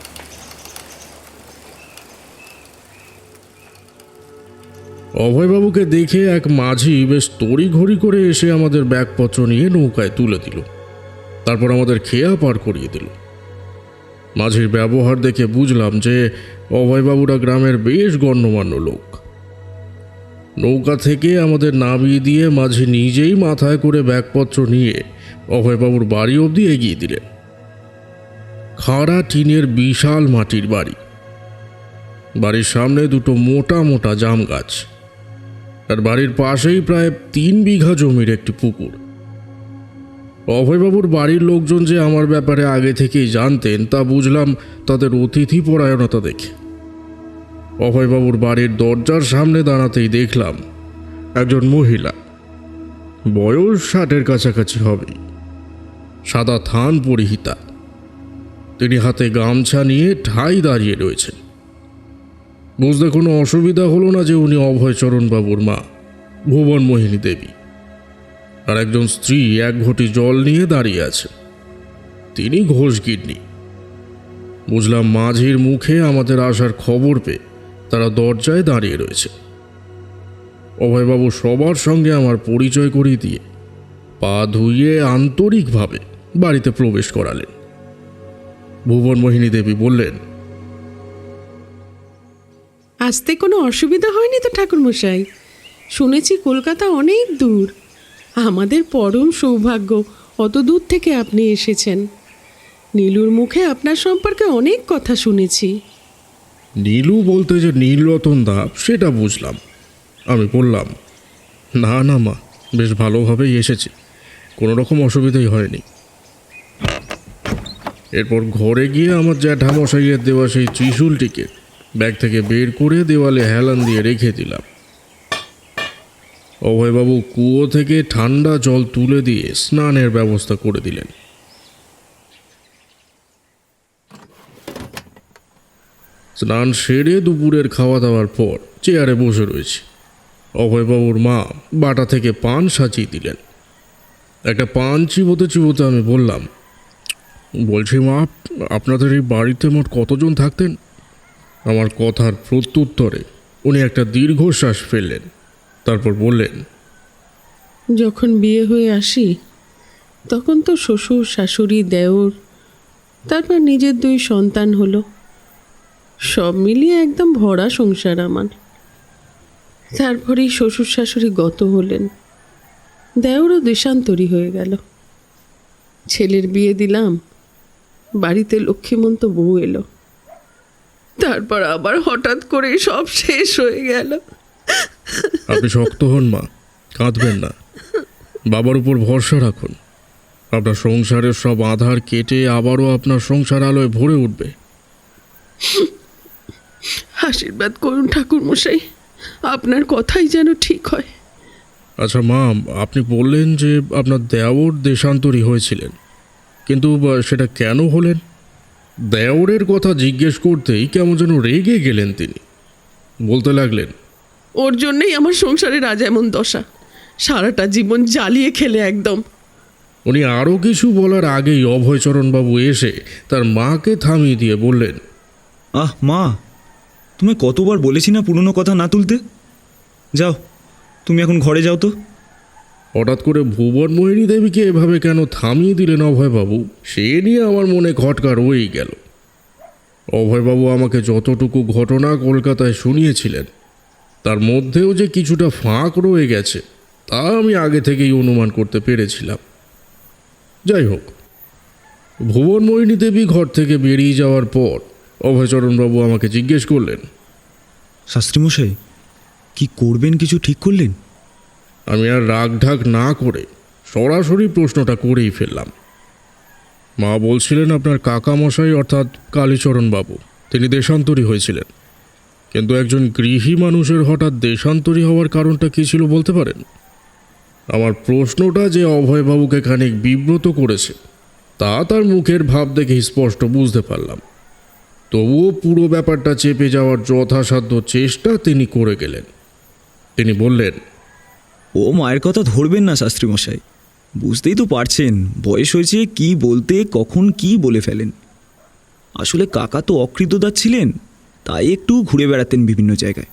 অভয়বাবুকে দেখে এক মাঝি বেশ তড়িঘড়ি করে এসে আমাদের ব্যাগপত্র নিয়ে নৌকায় তুলে দিল, তারপর আমাদের খেয়া পার করিয়ে দিল। মাঝির ব্যবহার দেখে বুঝলাম যে অভয়বাবুরা গ্রামের বেশ গণ্যমান্য লোক। নৌকা থেকে আমাদের নামিয়ে দিয়ে মাঝি নিজেই মাথায় করে ব্যাগপত্র নিয়ে অভয়বাবুর বাড়ি অবধি এগিয়ে দিলেন। খাড়া টিনের বিশাল মাটির বাড়ি, বাড়ির সামনে দুটো মোটা মোটা জাম গাছ, আর বাড়ির পাশেই প্রায় 3 বিঘা জমির একটি পুকুর। অভয়বাবুর বাড়ির লোকজন যে আমার ব্যাপারে আগে থেকেই জানতেন তা বুঝলাম তাদের অতিথি পরায়ণতা দেখে। অভয়বাবুর বাড়ির দরজার সামনে দাঁড়াতেই দেখলাম একজন মহিলা, বয়স 60-এর কাছাকাছি হবে, সাদা থান পরিহিতা। তিনি হাতে গামছা নিয়ে ঠাই দাঁড়িয়ে রয়েছেন। বুঝতে কোনো অসুবিধা হলো না যে উনি অভয়চরণবাবুর মা ভুবনমোহিনী দেবী, আর একজন স্ত্রী এক ঘটি জল নিয়ে দাঁড়িয়ে আছেন, তিনি ঘোষগিন্নি। বুঝলাম মাঝির মুখে আমাদের আসার খবর পেয়ে তারা দরজায় দাঁড়িয়ে রয়েছে। অভয়বাবু সবার সঙ্গে আমার পরিচয় করিয়ে দিয়ে পা ধুইয়ে আন্তরিকভাবে বাড়িতে প্রবেশ করালেন। ভুবনমোহিনী দেবী বললেন, আসতে কোনো অসুবিধা হয়নি তো ঠাকুরমশাই? শুনেছি কলকাতা অনেক দূর, আমাদের পরম সৌভাগ্য অত দূর থেকে আপনি এসেছেন। নীলুর মুখে আপনার সম্পর্কে অনেক কথা শুনেছি। নীলু বলতে যে নীলরতন দা সেটা বুঝলাম। আমি বললাম, না না মা, বেশ ভালোভাবেই এসেছি, কোনো রকম অসুবিধাই হয়নি। এরপর ঘরে গিয়ে আমার জ্যাঠামশাইয়ের দেওয়া সেই ত্রিশূলটিকে ব্যাগ থেকে বের করে দেওয়ালে হেলান দিয়ে রেখে দিলাম। অভয়বাবু কুয়ো থেকে ঠান্ডা জল তুলে দিয়ে স্নানের ব্যবস্থা করে দিলেন। স্নান সেরে দুপুরের খাওয়া দাওয়ার পর চেয়ারে বসে রয়েছি। অভয়বাবুর মা বাটা থেকে পান সাজিয়ে দিলেন। একটা পান চিবোতে চিবোতে আমি বললাম, বলছি মা, আপনাদের এই বাড়িতে মোট কতজন থাকতেন? আমার কথার প্রত্যুত্তরে উনি একটা দীর্ঘশ্বাস ফেললেন, তারপর বললেন, যখন বিয়ে হয়ে আসি তখন তো শ্বশুর শাশুড়ি দেওর, তারপর নিজের 2 সন্তান হলো, সব মিলিয়ে একদম ভরা সংসার আমার। তারপরেই শ্বশুর শাশুড়ি গত হলেন, দেওরও দেশান্তরী হয়ে গেল। ছেলের বিয়ে দিলাম, বাড়িতে লক্ষ্মীমন্ত বউ এলো, তারপর আবার হঠাৎ করে সব শেষ হয়ে গেল। আপনি শক্ত হন মা, কাঁদবেন না, বাবার উপর ভরসা রাখুন। আপনার সংসারের সব আধার কেটে আবারও আপনার সংসার আলোয় ভরে উঠবে। আশীর্বাদ করুন ঠাকুরমশাই, আপনার কথাই যেন ঠিক হয়। আচ্ছা মা, আপনি বললেন যে আপনার দেওর দেশান্তরী হয়েছিলেন, কিন্তু সেটা কেন হলেন? দেওরের কথা জিজ্ঞেস করতেই কেমন যেন রেগে গেলেন তিনি। বলতে লাগলেন, ওর জন্যই আমার সংসারের আজ এমন দশা, সারাটা জীবন জ্বালিয়ে খেলে একদম। উনি আরও কিছু বলার আগেই অভয়চরণবাবু এসে তার মাকে থামিয়ে দিয়ে বললেন, আহ মা, তুমি কতবার বলেছি না পুরনো কথা না তুলতে? যাও, তুমি এখন ঘরে যাও তো। হঠাৎ করে ভুবনমোহিনী দেবীকে এভাবে কেন থামিয়ে দিলেন অভয়বাবু, সে নিয়ে আমার মনে খটকা রয়েই গেল। অভয়বাবু আমাকে যতটুকু ঘটনা কলকাতায় শুনিয়েছিলেন তার মধ্যেও যে কিছুটা ফাঁক রয়ে গেছে তা আমি আগে থেকেই অনুমান করতে পেরেছিলাম। যাই হোক, ভুবনমোহিনী দেবী ঘর থেকে বেরিয়ে যাওয়ার পর অভয়চরণবাবু আমাকে জিজ্ঞেস করলেন, শাস্ত্রীমশাই, কি করবেন কিছু ঠিক করলেন? আমি আর রাগ ঢাক না করে সরাসরি প্রশ্নটা করেই ফেললাম। মা বলছিলেন আপনার কাকামশাই অর্থাৎ কালীচরণবাবু তিনি দেশান্তরী হয়েছিলেন, কিন্তু একজন গৃহী মানুষের হঠাৎ দেশান্তরী হওয়ার কারণটা কী ছিল বলতে পারেন? আমার প্রশ্নটা যে অভয়বাবুকে খানিক বিব্রত করেছে তা তার মুখের ভাব দেখে স্পষ্ট বুঝতে পারলাম। তবুও পুরো ব্যাপারটা চেপে যাওয়ার যথাসাধ্য চেষ্টা তিনি করে গেলেন। তিনি বললেন, ও মায়ের কথা ধরবেন না শাস্ত্রীমশাই, বুঝতেই তো পারছেন বয়স হয়েছে, কি বলতে কখন কি বলে ফেলেন। আসলে কাকা তো অকৃতদার ছিলেন, তাই একটু ঘুরে বেড়াতেন বিভিন্ন জায়গায়।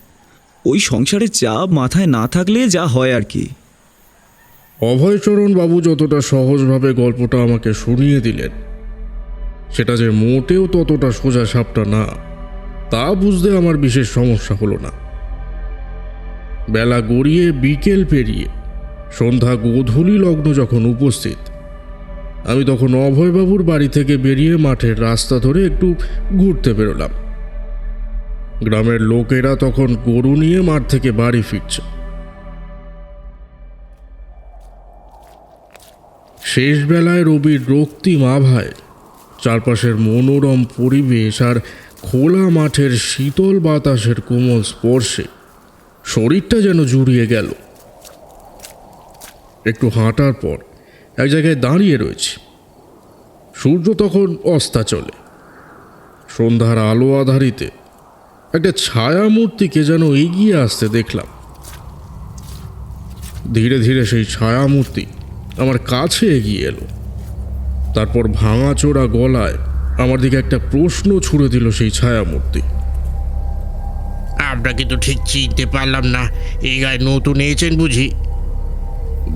ওই সংসারের চাপ মাথায় না থাকলে যা হয় আর কি। অভয়চরণ বাবু যতটা সহজভাবে গল্পটা আমাকে শুনিয়ে দিলেন, সেটা যে মোটেও ততটা সোজা সাপটা না, তা বুঝতে আমার বিশেষ সমস্যা হলো না। বেলা গড়িয়ে বিকেল পেরিয়ে সন্ধ্যা গোধূলি লগ্ন যখন উপস্থিত, আমি তখন অভয়বাবুর বাড়ি থেকে বেরিয়ে মাঠের রাস্তা ধরে একটু ঘুরতে বেরোলাম। গ্রামের লোকেরা তখন গরু নিয়ে মাঠ থেকে বাড়ি ফিরছে। শেষ বেলায় রবির রক্তিম আভায় চারপাশের মনোরম পরিবেশ আর খোলা মাঠের শীতল বাতাসের কোমল স্পর্শে শরীরটা যেন জুড়িয়ে গেল। একটু হাঁটার পর এক জায়গায় দাঁড়িয়ে রয়েছি। সূর্য তখন অস্তাচলে। সন্ধ্যার আলো আধারিতে একটা ছায়া মূর্তিকে যেন এগিয়ে আসতে দেখলাম। ধীরে ধীরে সেই ছায়া মূর্তি আমার কাছে এগিয়ে এলো। তারপর ভাঙাচোরা গলায় আমার দিকে একটা প্রশ্ন ছুড়ে দিল সেই ছায়ামূর্তি। আপনাকে তো ঠিক চিনতে পারলাম না, এই গায়ে নতুন এসেছেন বুঝি?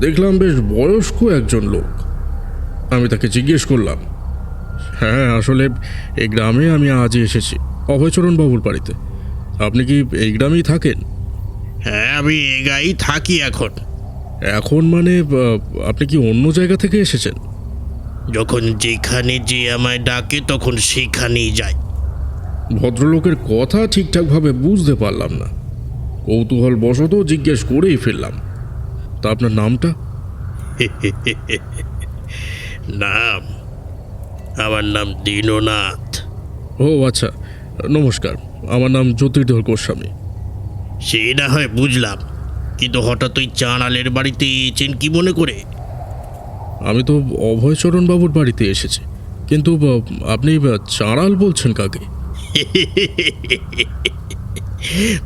দেখলাম বেশ বয়স্ক একজন লোক। আমি তাকে জিজ্ঞেস করলাম, হ্যাঁ, আসলে এই গ্রামে আমি আজই এসেছি, অভয়চরণ বাবুর বাড়িতে। আপনি কি এই গ্রামেই থাকেন? হ্যাঁ, আমি এই গায়েই থাকি এখন। এখন মানে আপনি কি অন্য জায়গা থেকে এসেছেন? যখন যেখানে যে আমায় ডাকে তখন সেখানেই যাই। ভদ্রলোকের কথা ঠিকঠাকভাবে বুঝতে পারলাম না, কৌতূহল বশত জিজ্ঞেস করেই ফেললাম, তা আপনার নামটা? নাম? আমার নাম দীননাথ। ও আচ্ছা, নমস্কার, আমার নাম জ্যোতির্ধর গোস্বামী। সে না হয় বুঝলাম, কিন্তু হঠাৎ ওই চাঁড়ালের বাড়িতে এসেছেন কি মনে করে? আমি তো অভয়চরণ বাবুর বাড়িতে এসেছি, কিন্তু আপনি চাঁড়াল বলছেন কাকে?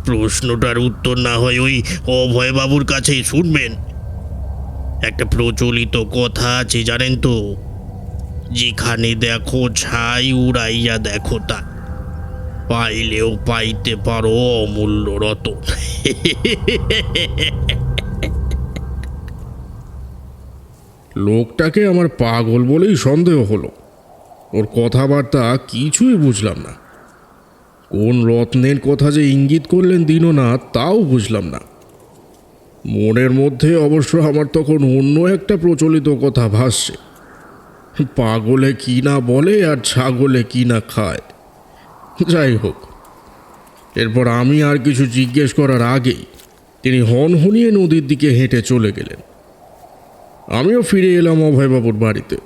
প্রশ্নটার উত্তর না হয় ওই অভয়বাবুর কাছেই শুনবেন। একটা প্রচলিত কথা আছে জানেন তো, যেখানে দেখো ছাই উড়াইয়া দেখো তা, পাইলেও পাইতে পারো অমূল্য রতন। লোকটাকে আমার পাগল বলেই সন্দেহ হলো। ওর কথাবার্তা কিছুই বুঝলাম না। কোন রত্নের কথা যে ইঙ্গিত করলেন দীননাথ তাও বুঝলাম না। মনের মধ্যে অবশ্য আমার তখন অন্য একটা প্রচলিত কথা ভাসছে, পাগলে কি না বলে আর ছাগলে কি না খায়। যাই হোক, এরপর আমি আর কিছু জিজ্ঞেস করার আগেই তিনি হনহনিয়ে নদীর দিকে হেঁটে চলে গেলেন। আমিও ফিরে এলাম অভয়বাবুর বাড়িতে।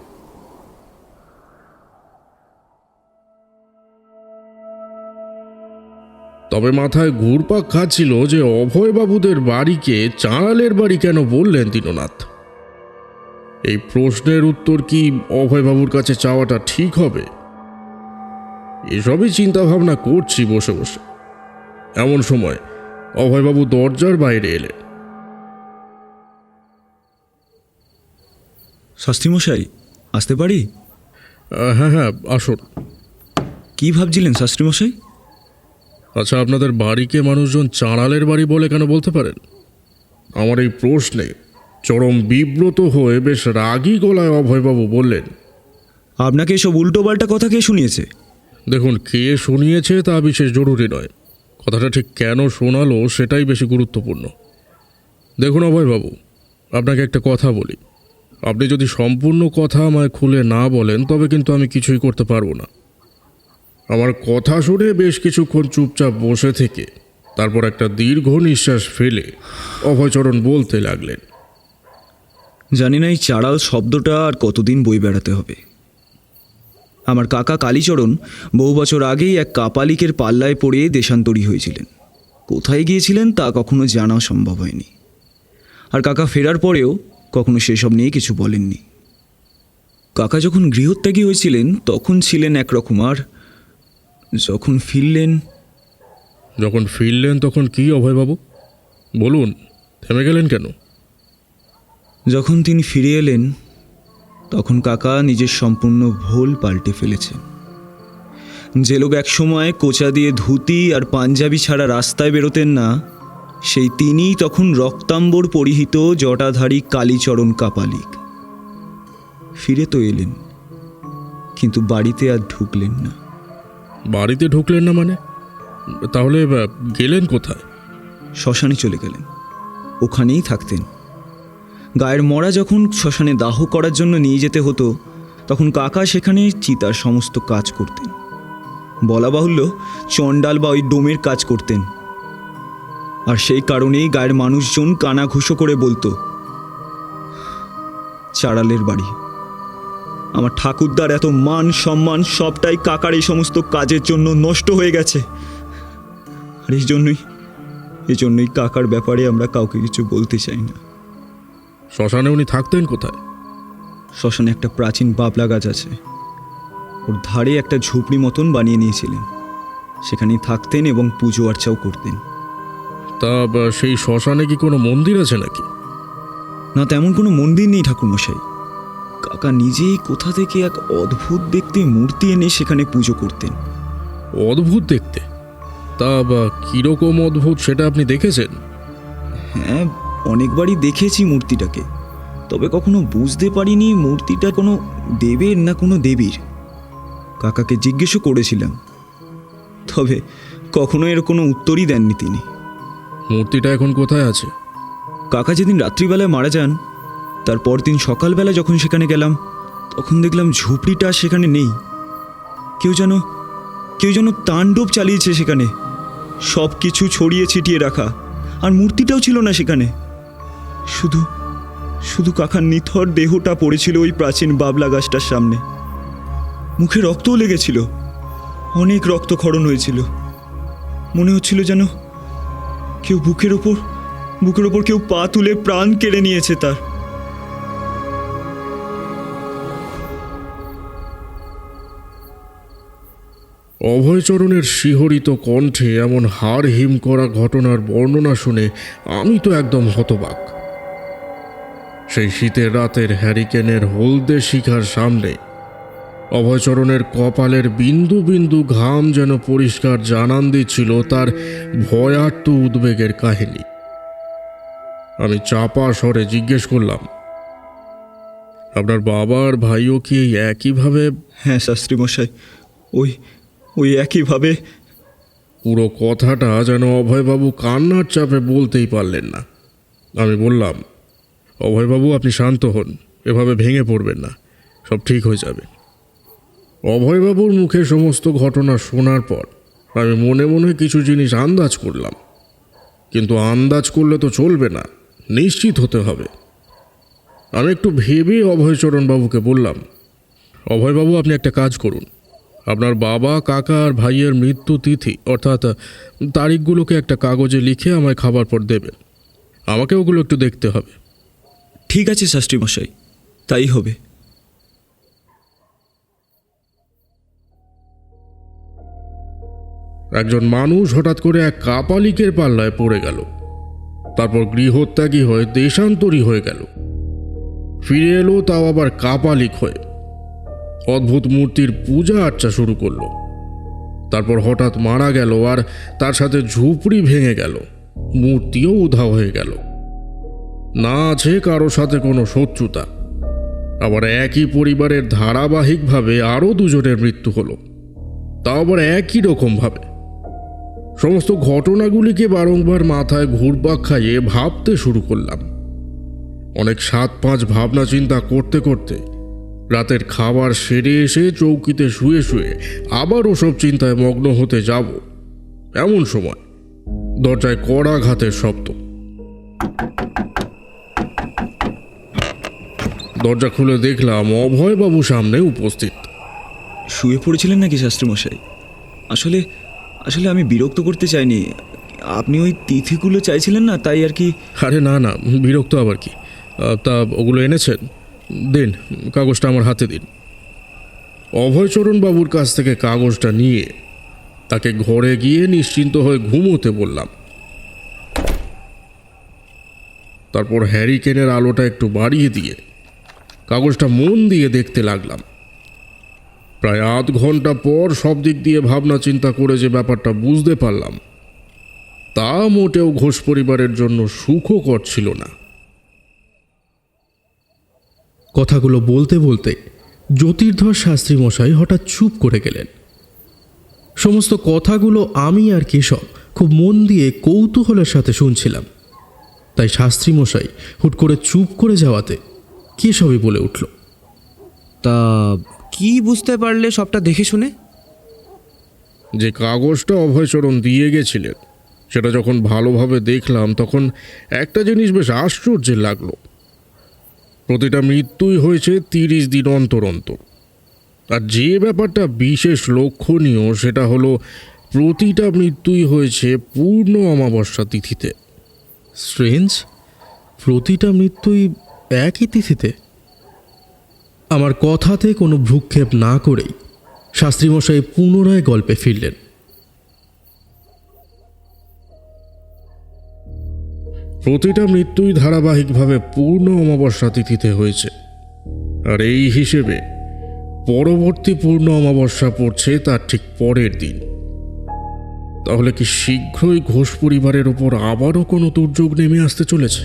তবে মাথায় ঘুরপাক খাচ্ছিল যে অভয়বাবুদের বাড়িকে চাঁড়ালের বাড়ি কেন বললেন দীননাথ। এই প্রশ্নের উত্তর কি অভয়বাবুর কাছে চাওয়াটা ঠিক হবে? এসবই চিন্তা ভাবনা করছি বসে বসে। এমন সময় অভয়বাবু দরজার বাইরে এলেন। শাস্ত্রীমশাই, আসতে পারি? হ্যাঁ হ্যাঁ, আসুন। কি ভাবছিলেন শাস্ত্রীমশাই? আচ্ছা, আপনাদের বাড়িকে মানুষজন চাঁড়ালের বাড়ি বলে কেন বলতে পারেন? আমার এই প্রশ্নে চরম বিব্রত হয়ে বেশ রাগী গলায় অভয়বাবু বললেন, আপনাকে এসব উল্টোপাল্টা কথা কে শুনিয়েছে? দেখুন, কে শুনিয়েছে তা বিশেষ জরুরি নয়, কথাটা ঠিক কেন শোনালো সেটাই বেশি গুরুত্বপূর্ণ। দেখুন অভয়বাবু, আপনাকে একটা কথা বলি, আপনি যদি সম্পূর্ণ কথা আমায় খুলে না বলেন তবে কিন্তু আমি কিছুই করতে পারবো না। আমার কথা শুনে বেশ কিছুক্ষণ চুপচাপ বসে থেকে তারপর একটা দীর্ঘ নিঃশ্বাস ফেলে অভয়চরণ বলতে লাগলেন, জানি না এই চাড়াল শব্দটা আর কতদিন বই বেড়াতে হবে। আমার কাকা কালীচরণ বহু বছর আগেই এক কাপালিকের পাল্লায় পড়ে দেশান্তরী হয়েছিলেন। কোথায় গিয়েছিলেন তা কখনো জানা সম্ভব হয়নি, আর কাকা ফেরার পরেও কখনো সেসব নিয়ে কিছু বলেননি। কাকা যখন গৃহত্যাগী হয়েছিলেন তখন ছিলেন একরকম, আর যখন ফিরলেন তখন কি অভয়বাবু? বলুন, থেমে গেলেন কেন? যখন তিনি ফিরে এলেন তখন কাকা নিজের সম্পূর্ণ ভোল পাল্টে ফেলেছেন। যে লোক একসময় কোচা দিয়ে ধুতি আর পাঞ্জাবি ছাড়া রাস্তায় বেরোতেন না, সেই তিনিই তখন রক্তাম্বর পরিহিত জটাধারী কালীচরণ কাপালিক। ফিরে তো এলেন, কিন্তু বাড়িতে আর ঢুকলেন না। বাড়িতে ঢুকলেন না মানে? তাহলে গেলেন কোথায়? শ্মশানে চলে গেলেন, ওখানেই থাকতেন। গায়ের মরা যখন শ্মশানে দাহ করার জন্য নিয়ে যেতে হতো, তখন কাকা সেখানে চিতার সমস্ত কাজ করতেন। বলা বাহুল্য, চণ্ডাল বা ওই ডোমের কাজ করতেন। আর সেই কারণেই গায়ের মানুষজন কানাঘুষো করে বলতো, চাড়ালের বাড়ি। আমার ঠাকুরদার এত মান সম্মান সবটাই কাকার এই সমস্ত কাজের জন্য নষ্ট হয়ে গেছে। আর এই জন্যই কাকার ব্যাপারে আমরা কাউকে কিছু বলতে চাই না। শ্মশানে উনি থাকতেন কোথায়? শ্মশানে একটা প্রাচীন বাবলা গাছ আছে, ওর ধারে একটা ঝুপড়ি মতন বানিয়ে নিয়েছিলেন। সেখানেই থাকতেন এবং পুজো আর্চাও করতেন। তা সেই শ্মশানে কি কোনো মন্দির আছে নাকি? না, তেমন কোনো মন্দির নেই ঠাকুরমশাই। কাকা নিজেই কোথা থেকে এক অদ্ভুত দেখতে মূর্তি এনে সেখানে পুজো করতেন। অদ্ভুত দেখতে? তা কীরকম অদ্ভুত সেটা আপনি দেখেছেন? হ্যাঁ, অনেকবারই দেখেছি মূর্তিটাকে, তবে কখনো বুঝতে পারিনি মূর্তিটা কোনো দেবের না কোনো দেবীর। কাকাকে জিজ্ঞেসও করেছিলাম, তবে কখনো এর কোনো উত্তরই দেননি তিনি। মূর্তিটা এখন কোথায় আছে? কাকা যেদিন রাত্রিবেলায় মারা যান, তার পরদিন সকালবেলা যখন সেখানে গেলাম, তখন দেখলাম ঝুপড়িটা সেখানে নেই। কেউ যেন তাণ্ডব চালিয়েছে সেখানে। সব কিছু ছড়িয়ে ছিটিয়ে রাখা, আর মূর্তিটাও ছিল না সেখানে। শুধু কাকার নিথর দেহটা পড়েছিল ওই প্রাচীন বাবলা গাছটার সামনে। মুখে রক্তও লেগেছিল, অনেক রক্তক্ষরণ হয়েছিল। মনে হচ্ছিল যেন কেউ বুকের ওপর কেউ পা তুলে প্রাণ কেড়ে নিয়েছে তার। অভয়চরণের শিহরিত কণ্ঠে এমন হাড় হিম করা ঘটনার বর্ণনা শুনে আমি তো একদম হতবাক। সেই শীতের রাতের হ্যারিকেনের হলদে শিখার সামনে অভয়চরণের কপালের বিন্দু বিন্দু ঘাম যেন পরিষ্কার জানান দিচ্ছিল তার ভয়ার্ত উদ্বেগের কাহিনী। আমি চাপা স্বরে জিজ্ঞেস করলাম, আপনার বাবার ভাইও কি এই একইভাবে? হ্যাঁ শাস্ত্রী মশাই, ওই একইভাবে। পুরো কথাটা যেন অভয়বাবু কান্নার চাপে বলতেই পারলেন না। আমি বললাম, অভয়বাবু আপনি শান্ত হন, এভাবে ভেঙে পড়বেন না, সব ঠিক হয়ে যাবে। অভয়বাবুর মুখে সমস্ত ঘটনা শোনার পর আমি মনে মনে কিছু জিনিস আন্দাজ করলাম, কিন্তু আন্দাজ করলে তো চলবে না, নিশ্চিত হতে হবে। আমি একটু ভেবে অভয়চরণবাবুকে বললাম, অভয়বাবু আপনি একটা কাজ করুন, আপনার বাবা, কাকা আর ভাইয়ের মৃত্যু তিথি অর্থাৎ তারিখগুলোকে একটা কাগজে লিখে আমায় খাবার পর দেবেন। আমাকে ওগুলো একটু দেখতে হবে। ঠিক আছে শাস্ত্রী মশাই, তাই হবে। একজন মানুষ হঠাৎ করে এক কাপালিকের পাল্লায় পড়ে গেল, তারপর গৃহত্যাগী হয়ে দেশান্তরী হয়ে গেল, ফিরে এলো তাও আবার কাপালিক হয়ে, অদ্ভুত মূর্তির পূজা আর্চা শুরু করলো, তারপর হঠাৎ মারা গেল, আর তার সাথে ঝুপড়ি ভেঙে গেল, মূর্তিও উধাও হয়ে গেল। না আছে কারো সাথে কোনো শত্রুতা। আবার একই পরিবারের ধারাবাহিকভাবে আরও দুজনের মৃত্যু হলো, তাও আবার একই রকমভাবে। সমস্ত ঘটনাগুলিকে বারংবার মাথায় ঘুরপাক খাইয়ে ভাবতে শুরু করলাম। অনেক 7-5 ভাবনা চিন্তা করতে করতে রাতের খাবার সেরে এসে চৌকিতে শুয়ে শুয়ে আবার ওসব চিন্তায় মগ্ন হতে যাব, এমন সময় দরজায় কড়াঘাতের শব্দ। দরজা খুলে দেখলাম অভয়বাবু সামনে উপস্থিত। শুয়ে পড়েছিলেন নাকি শাস্ত্রী মশাই? আসলে আমি বিরক্ত করতে চাইনি, আপনি ওই তিথিগুলো চাইছিলেন না, তাই আর কি। আরে না না, বিরক্ত আবার কি। তা ওগুলো এনেছেন? দিন, কাগজটা আমার হাতে দিন। অভয়চরণ বাবুর কাছ থেকে কাগজটা নিয়ে তাকে ঘরে গিয়ে নিশ্চিন্ত হয়ে ঘুমোতে বললাম। তারপর হ্যারিকেনের আলোটা একটু বাড়িয়ে দিয়ে কাগজটা মন দিয়ে দেখতে লাগলাম। প্রায় আধ ঘন্টা পর সব দিক দিয়ে ভাবনা চিন্তা করে যে ব্যাপারটা বুঝতে পারলাম, তা মোটেও ঘোষ পরিবারের জন্য সুখকর ছিল না। কথাগুলো বলতে বলতে জ্যোতির্ধর শাস্ত্রী মশাই হঠাৎ চুপ করে গেলেন। সমস্ত কথাগুলো আমি আর কেশব খুব মন দিয়ে কৌতূহলের সাথে শুনছিলাম, তাই শাস্ত্রী মশাই হুট করে চুপ করে যাওয়াতে কেশবই বলে উঠল, তা কি বুঝতে পারলে সবটা দেখে শুনে? যে কাগজটা অভয়চরণ দিয়ে গেছিলেন সেটা যখন ভালোভাবে দেখলাম তখন একটা জিনিস বেশ আশ্চর্যের লাগলো। প্রতিটা মৃত্যুই হয়েছে 30 দিন অন্তর অন্তর। আর যে ব্যাপারটা বিশেষ লক্ষণীয় সেটা হলো প্রতিটা মৃত্যুই হয়েছে পূর্ণ অমাবস্যা তিথিতে। স্ট্রেঞ্জ, প্রতিটা মৃত্যুই একই তিথিতে? আমার কথাতে কোনো ভ্রুক্ষেপ না করেই শাস্ত্রীমশাই পুনরায় গল্পে ফিরলেন। প্রতিটা মৃত্যুই ধারাবাহিকভাবে পূর্ণ অমাবস্যা তিথিতে হয়েছে, আর এই হিসেবে পরবর্তী পূর্ণ অমাবস্যা পড়ছে তার ঠিক পরের দিন। তাহলে কি শীঘ্রই ঘোষ পরিবারের ওপর আবারও কোনো দুর্যোগ নেমে আসতে চলেছে?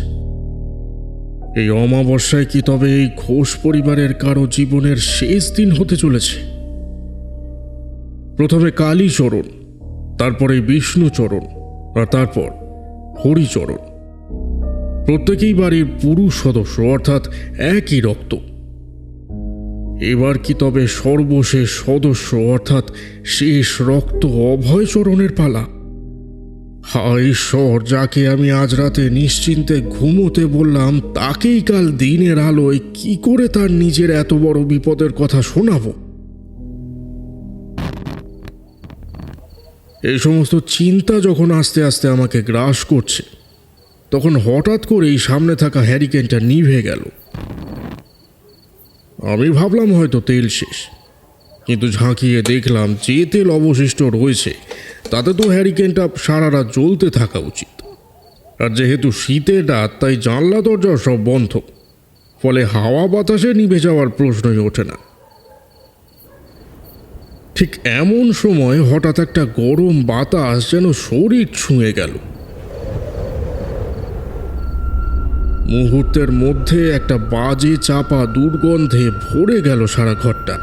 এই অমাবস্যায় কি তবে এই ঘোষ পরিবারের কারো জীবনের শেষ দিন হতে চলেছে? প্রথমে কালীচরণ, তারপরে বিষ্ণুচরণ, আর তারপর হরিচরণ। প্রত্যেকেই বাড়ির পুরুষ সদস্য, অর্থাৎ একই রক্ত। এবার কি তবে সর্বশেষ সদস্য অর্থাৎ শেষ রক্ত অভয়চরণের পালা? হায় ঈশ্বর, যাকে আমি আজ রাতে নিশ্চিন্তে ঘুমোতে বললাম তাকেই কাল দিনের আলোয় কি করে তার নিজের এত বড় বিপদের কথা শোনাবো? এই সমস্ত চিন্তা যখন আস্তে আস্তে আমাকে গ্রাস করছে তখন হঠাৎ করেই সামনে থাকা হ্যারিকেনটা নিভে গেল। আমি ভাবলাম হয়তো তেল শেষ, কিন্তু ঝাঁকিয়ে দেখলাম যে তেল অবশিষ্ট রয়েছে তাতে তো হ্যারিকেনটা সারা রাত জ্বলতে থাকা উচিত। আর যেহেতু শীতের রাত তাই জানলা দরজা সব বন্ধ, ফলে হাওয়া বাতাসে নিভে যাওয়ার প্রশ্নই ওঠে না। ঠিক এমন সময় হঠাৎ একটা গরম বাতাস যেন শরীর ছুঁয়ে গেল। মুহূর্তের মধ্যে একটা বাজে চাপা দুর্গন্ধে ভরে গেল সারা ঘরটা।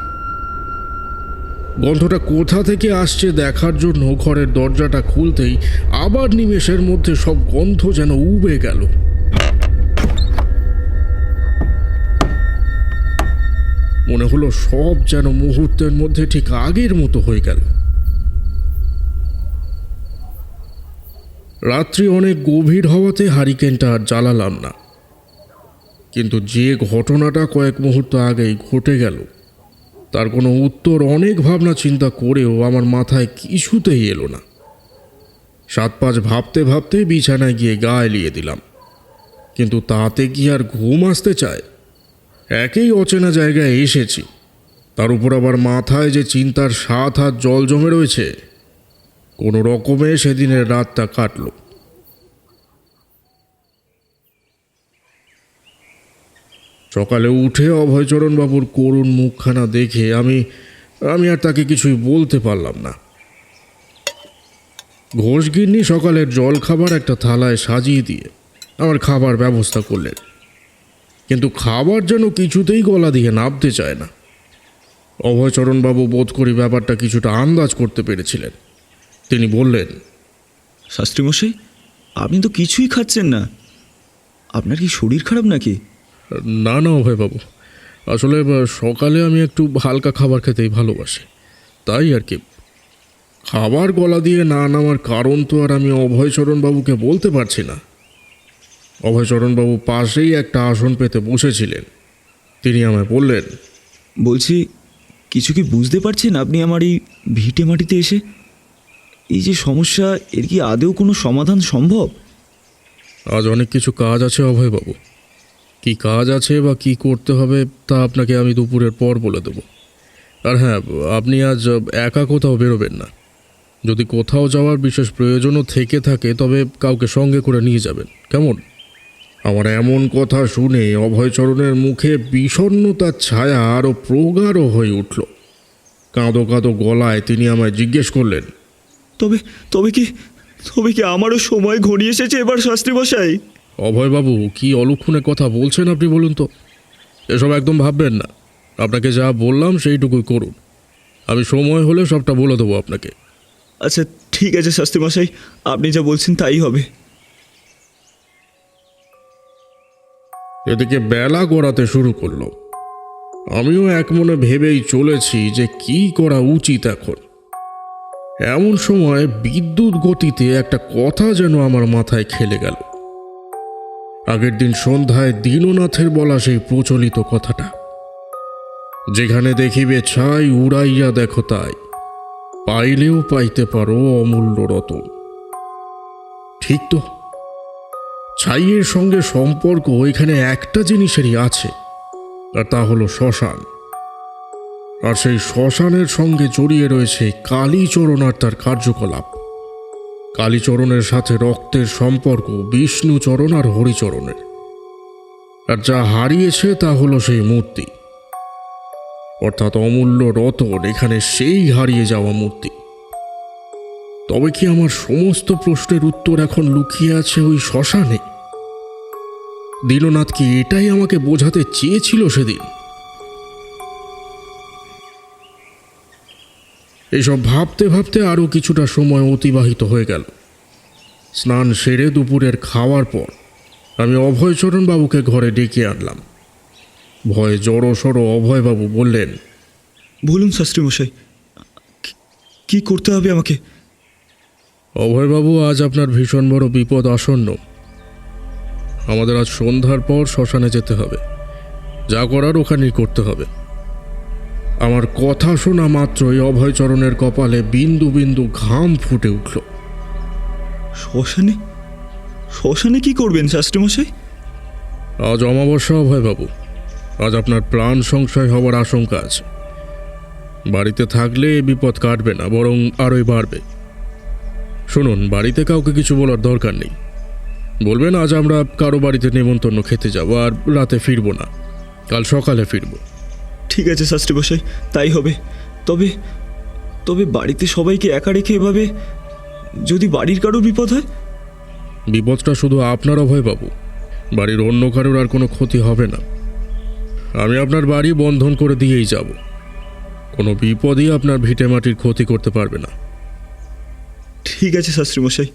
গন্ধটা কোথা থেকে আসছে দেখার জন্য ঘরের দরজাটা খুলতেই আবার নিমেষের মধ্যে সব গন্ধ যেন উবে গেল। মনে হলো সব যেন মুহূর্তের মধ্যে ঠিক আগের মতো হয়ে গেল। রাত্রি অনেক গভীর হওয়াতে হারিকেনটা আর জ্বালালাম না, কিন্তু যে ঘটনাটা কয়েক মুহূর্ত আগেই ঘটে গেল তার কোনো উত্তর অনেক ভাবনা চিন্তা করেও আমার মাথায় কিছুতেই এলো না। 7-5 ভাবতে ভাবতে বিছানায় গিয়ে গা এলিয়ে দিলাম, কিন্তু তাতে কি আর ঘুম আসতে চায়? একেই অচেনা জায়গায় এসেছি, তার উপর আবার মাথায় যে চিন্তার 7 হাত জল জমে রয়েছে। কোনো রকমে সেদিনের রাতটা কাটল। সকালে উঠে অভয়চরণবাবুর করুণ মুখখানা দেখে আমি আর তাকে কিছুই বলতে পারলাম না। ঘোষগিন্নি সকালের জল খাবার একটা থালায় সাজিয়ে দিয়ে আমার খাবার ব্যবস্থা করলেন, কিন্তু খাবার যেন কিছুতেই গলা দিয়ে নাবতে চায় না। অভয়চরণবাবু বোধ করি ব্যাপারটা কিছুটা আন্দাজ করতে পেরেছিলেন। তিনি বললেন, শাস্ত্রীমশাই, আপনি তো কিছুই খাচ্ছেন না। আপনার কি শরীর খারাপ নাকি? না না অভয়বাবু, আসলে সকালে আমি একটু হালকা খাবার খেতেই ভালোবাসি, তাই আর কি। খাবার গলা দিয়ে না নামার কারণ তো আর আমি অভয়চরণবাবুকে বলতে পারছি না। অভয়চরণবাবু পাশেই একটা আসন পেতে বসেছিলেন। তিনি আমায় বললেন, বলছি, কিছু কি বুঝতে পারছেন আপনি আমার এই ভিটে মাটিতে এসে? এই যে সমস্যা, এর কি আদৌ কোনো সমাধান সম্ভব? আজ অনেক কিছু কাজ আছে অভয়বাবু। কি কাজ আছে বা কি করতে হবে তা আপনাকে আমি দুপুরের পর বলে দেব। আর হ্যাঁ, আপনি আজ একা কোথাও বেরোবেন না। যদি কোথাও যাওয়ার বিশেষ প্রয়োজনও থেকে থাকে তবে কাউকে সঙ্গে করে নিয়ে যাবেন, কেমন? আমার এমন কথা শুনে অভয়চরণের মুখে বিষণ্ণতার ছায়া আরও প্রগাঢ় হয়ে উঠল। কাঁদো কাঁদো গলায় তিনি আমায় জিজ্ঞেস করলেন, তবে তবে কি তবে কি আমারও সময় ঘনিয়ে এসেছে এবার শাস্ত্রীমশাই? অভয়বাবু কি অলক্ষণে কথা বলছেন আপনি বলুন তো? এসব একদম ভাববেন না। আপনাকে যা বললাম সেইটুকুই করুন। আমি সময় হলে সবটা বলে দেবো আপনাকে। আচ্ছা ঠিক আছে শাস্ত্রীমশাই, আপনি যা বলছেন তাই হবে। এদিকে বেলা গড়াতে শুরু করলো। আমিও এক মনে ভেবেই চলেছি যে কি করা উচিত এখন। এমন সময় বিদ্যুৎ গতিতে একটা কথা যেন আমার মাথায় খেলে গেল। আগের দিন সন্ধ্যায় দীননাথের বলা সেই প্রচলিত কথাটা, যেখানে দেখিবে ছাই উড়াইয়া দেখো তাই, পাইলেও পাইতে পারো অমূল্য রতন। ঠিক তো, ছাইয়ের সঙ্গে সম্পর্ক এখানে একটা জিনিসেরই আছে, আর তা হলো শ্মশান। আর সেই শ্মশানের সঙ্গে জড়িয়ে রয়েছে কালীচরণ আর তার কার্যকলাপ। কালীচরণের সাথে রক্তের সম্পর্ক বিষ্ণুচরণ আর হরিচরণের। আর যা হারিয়েছে তা হলো সেই মূর্তি, অর্থাৎ অমূল্য রতন এখানে সেই হারিয়ে যাওয়া মূর্তি। তবে কি আমার সমস্ত প্রশ্নের উত্তর এখন লুকিয়ে আছে ওই শ্মশানে? দীননাথ কি এটাই আমাকে বোঝাতে চেয়েছিল সেদিন? এসব ভাবতে ভাবতে আরও কিছুটা সময় অতিবাহিত হয়ে গেল। স্নান সেরে দুপুরের খাওয়ার পর আমি অভয়চরণ বাবুকে ঘরে ডেকে আনলাম। ভয়ে জড়সড় অভয়বাবু বললেন, বলুন শাস্ত্রীমশাই, কি করতে হবে আমাকে? অভয়বাবু, আজ আপনার ভীষণ বড় বিপদ আসন্ন। আমাদের আজ সন্ধ্যার পর শ্মশানে যেতে হবে। যা করার ওখানেই করতে হবে। আমার কথা শোনা মাত্রই অভয়চরণের কপালে বিন্দু বিন্দু ঘাম ফুটে উঠল। শ্মশানে? শ্মশানে কি করবেন শাস্ত্রীমশাই? আজ অমাবস্যা অভয়বাবু। আজ আপনার প্রাণ সংশয় হওয়ার আশঙ্কা আছে। বাড়িতে থাকলে এ বিপদ কাটবে না, বরং আরোই বাড়বে। শুনুন, বাড়িতে কাউকে কিছু বলার দরকার নেই। বলবেন আজ আমরা কারো বাড়িতে নেমন্তন্ন খেতে যাব, আর রাতে ফিরব না, কাল সকালে ফিরব। ঠিক আছে শাস্ত্রীমশাই, তাই হবে। তবে তবে বাড়িতে সবাইকে একা রেখে এভাবে, যদি বাড়ির কারোর বিপদ হয়? বিপদটা শুধু আপনার অভয়বাবু, বাড়ির অন্য কারোর আর কোনো ক্ষতি হবে না। আমি আপনার বাড়ি বন্ধন করে দিয়েই যাব। কোনো বিপদই আপনার ভিটে মাটির ক্ষতি করতে পারবে না। ঠিক আছে শাস্ত্রীমশাই,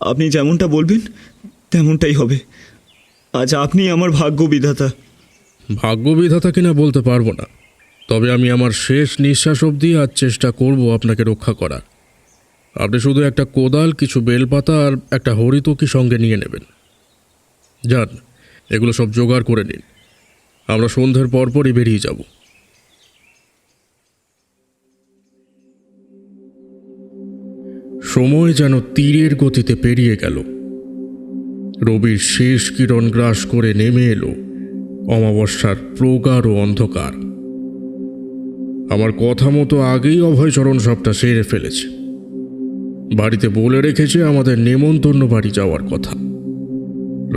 আপনি যেমনটা বলবেন তেমনটাই হবে। আজ আপনি আমার ভাগ্য বিধাতা। ভাগ্য বিধাতা কিনা বলতে পারবো না, তবে আমি আমার শেষ নিঃশ্বাস অবধি আজ চেষ্টা করব আপনাকে রক্ষা করার। আপনি শুধু একটা কোদাল, কিছু বেলপাতা আর একটা হরিতকি সঙ্গে নিয়ে নেবেন। যান, এগুলো সব জোগাড় করে নিন। আমরা সন্ধ্যের পরপরই বেরিয়ে যাব। সময় যেন তীরের গতিতে পেরিয়ে গেল। রবির শেষ কিরণ গ্রাস করে নেমে এলো অমাবস্যার প্রগাঢ় অন্ধকার। আমার কথা মতো আগেই অভয়চরণ সবটা সেরে ফেলেছে। বাড়িতে বলে রেখেছে আমাদের নেমন্তন্ন বাড়ি যাওয়ার কথা।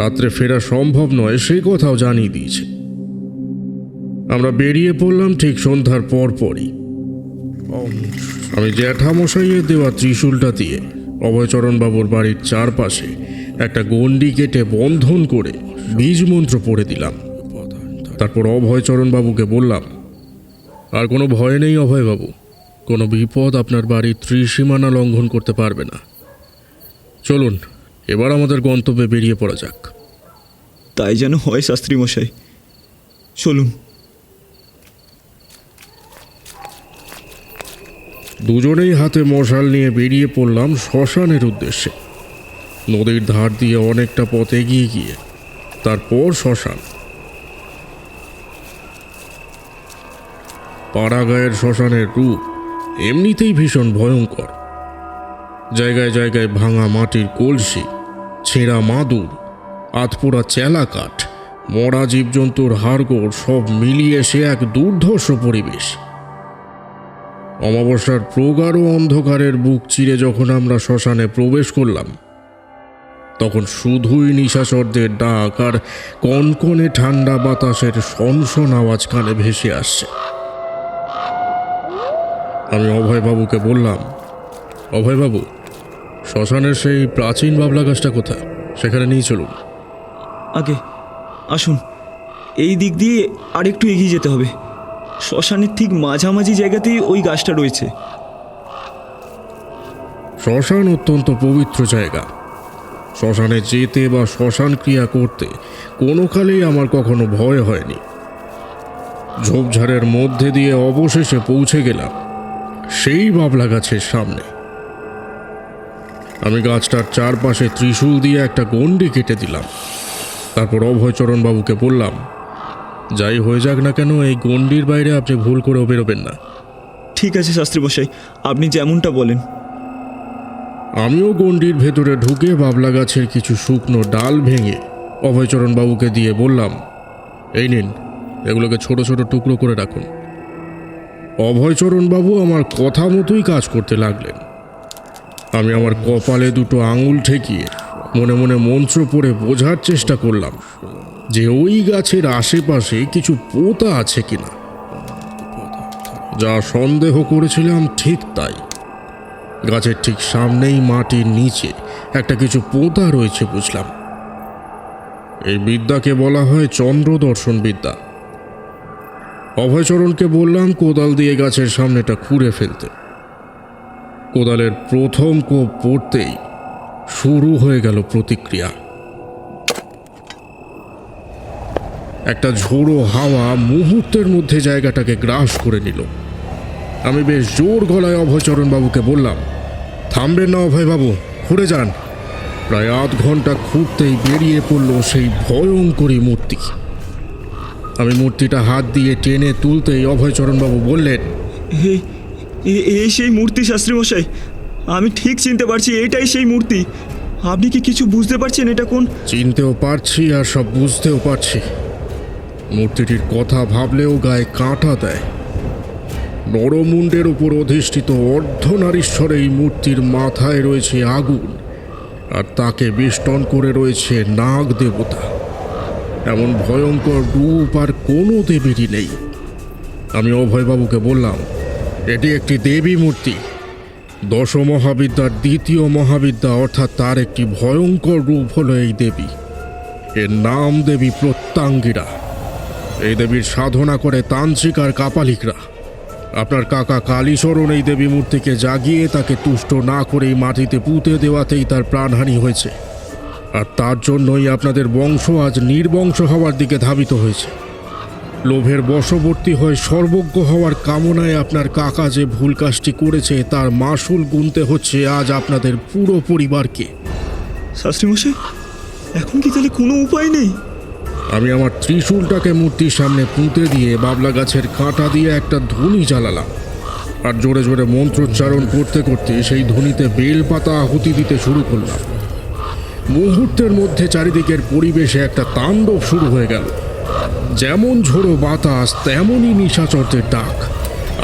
রাত্রে ফেরা সম্ভব নয় সে কথাও জানিয়ে দিয়েছে। আমরা বেরিয়ে পড়লাম ঠিক সন্ধ্যার পরপরই। আমি জ্যাঠামশাইয়ের দেওয়া ত্রিশূলটা দিয়ে অভয়চরণবাবুর বাড়ির চারপাশে একটা গণ্ডি কেটে বন্ধন করে বীজ মন্ত্র পড়ে দিলাম। তারপর অভয়চরণবাবুকে বললাম, আর কোনো ভয় নেই অভয়বাবু, কোনো বিপদ আপনার বাড়ির ত্রিসীমানা লঙ্ঘন করতে পারবে না। চলুন, এবার আমাদের গন্তব্যে বেরিয়ে পড়া যাক। তাই যেন হয় শাস্ত্রীমশাই, চলুন। দুজনেই হাতে মশাল নিয়ে বেরিয়ে পড়লাম শ্মশানের উদ্দেশ্যে। নদীর ধার দিয়ে অনেকটা পথ এগিয়ে গিয়ে তারপর শ্মশান। পাড়াগাঁয়ের শ্মশানের রূপ এমনিতেই ভীষণ ভয়ঙ্কর। জায়গায় জায়গায় ভাঙা মাটির কলসি, ছেঁড়া মাদুর, আধপোড়া চেলা কাঠ, মরা জীবজন্তুর হাড়গোড় সব মিলিয়ে সে এক দুর্ধর্ষ পরিবেশ। অমাবস্যার প্রগাঢ় অন্ধকারের বুক চিরে যখন আমরা শ্মশানে প্রবেশ করলাম, তখন শুধুই নিশাচরদের ডাক আর কনকনে ঠান্ডা বাতাসের সনসন আওয়াজ কানে ভেসে আসছে। আমি অভয়বাবুকে বললাম, অভয়বাবু, শ্মশানের সেই প্রাচীন বাবলা গাছটা কোথায়? সেখানে নিয়ে চলুন। আগে আসুন, এই দিক দিয়ে আরেকটু এগিয়ে যেতে হবে। শ্মশানের ঠিক মাঝামাঝি জায়গাতেই ওই গাছটা রয়েছে। শ্মশান অত্যন্ত পবিত্র জায়গা। শ্মশানে যেতে বা শ্মশান ক্রিয়া করতে কোনো কালেই আমার কখনো ভয় হয়নি। ঝোপঝাড়ের মধ্যে দিয়ে অবশেষে পৌঁছে গেলাম সেই বাবলা গাছের সামনে। আমি গাছটার চারপাশে ত্রিশূল দিয়ে একটা গণ্ডি কেটে দিলাম। তারপর অভয়চরণ বাবুকে বললাম, যাই হয়ে যাক না কেন, এই গণ্ডির বাইরে আপনি ভুল করেও বেরোবেন না। ঠিক আছে শাস্ত্রী মশাই, আপনি যেমনটা বলেন। আমিও গণ্ডির ভেতরে ঢুকে বাবলা গাছের কিছু শুকনো ডাল ভেঙে অভয়চরণ বাবুকে দিয়ে বললাম, এই নিন, এগুলোকে ছোট ছোট টুকরো করে রাখুন। অভয়চরণ বাবু আমার কথা মতোই কাজ করতে লাগলেন। আমি আমার কপালে দুটো আঙুল ঠেকিয়ে মনে মনে মন্ত্র পড়ে বোঝার চেষ্টা করলাম যে ওই গাছের আশেপাশে কিছু পোতা আছে কিনা। যা সন্দেহ করেছিলাম ঠিক তাই। গাছের ঠিক সামনেই মাটির নিচে একটা কিছু পোতা রয়েছে বুঝলাম। এই বিদ্যাকে বলা হয় চন্দ্র দর্শন বিদ্যা। অভয়চরণকে বললাম কোদাল দিয়ে গাছের সামনেটা খুঁড়ে ফেলতে। কোদালের প্রথম কোপ পড়তেই শুরু হয়ে গেল প্রতিক্রিয়া। একটা ঝোড়ো হাওয়া মুহূর্তের মধ্যে জায়গাটাকে গ্রাস করে নিল। আমি বেশ জোর গলায় অভয়চরণ বাবুকে বললাম, থামবেন না অভয়বাবু, খুঁড়ে যান। প্রায় আধ ঘন্টা খুঁড়তেই বেরিয়ে পড়ল সেই ভয়ঙ্করী মূর্তি। আমি মূর্তিটা হাত দিয়ে টেনে তুলতেই অভয়চরণবাবু বললেন, এই সেই মূর্তি শাস্ত্রী মশাই, আমি ঠিক চিনতে পারছি, এটাই সেই মূর্তি। আপনি কি কিছু বুঝতে পারছেন এটা কোন? চিনতেও পারছি আর সব বুঝতেও পারছি। মূর্তিটির কথা ভাবলেও গায়ে কাঁটা দেয়। নরমুণ্ডের উপর অধিষ্ঠিত অর্ধনারীশ্বর এই মূর্তির মাথায় রয়েছে আগুন, আর তাকে বেষ্টন করে রয়েছে নাগ দেবতা। এমন ভয়ঙ্কর রূপ আর কোনো দেবীরই নেই। আমি অভয়বাবুকে বললাম, এটি একটি দেবী মূর্তি। দশ মহাবিদ্যার দ্বিতীয় মহাবিদ্যা, অর্থাৎ তার একটি ভয়ঙ্কর রূপ হলো এই দেবী। এর নাম দেবী প্রত্যাঙ্গিরা। এই দেবীর সাধনা করে তান্ত্রিক আর কাপালিকরা। আপনার কাকা কালীচরণ এই দেবী মূর্তিকে জাগিয়ে তাকে তুষ্ট না করেই মাটিতে পুঁতে দেওয়াতেই তার প্রাণহানি হয়েছে। আর তার জন্যই আপনাদের বংশ আজ নির্বংশ হওয়ার দিকে ধাবিত হয়েছে। লোভের বশবর্তী হয়ে সর্বজ্ঞ হওয়ার কামনায় আপনার কাকা যে ভুল কাজটি করেছে তার মাসুল গুনতে হচ্ছে আজ আপনাদের পুরো পরিবারকে। শাস্ত্রী মশাই, এখন কি তাহলে কোনো উপায় নেই? আমি আমার ত্রিশূলটাকে মূর্তির সামনে পুঁতে দিয়ে বাবলা গাছের কাঁটা দিয়ে একটা ধুনি জ্বালালাম, আর জোরে জোরে মন্ত্রোচ্চারণ করতে করতে সেই ধুনিতে বেলপাতা আহুতি দিতে শুরু করলাম। মুহূর্তের মধ্যে চারিদিকের পরিবেশে একটা তাণ্ডব শুরু হয়ে গেল। যেমন ঝোড়ো বাতাস তেমনই নিশাচরদের ডাক,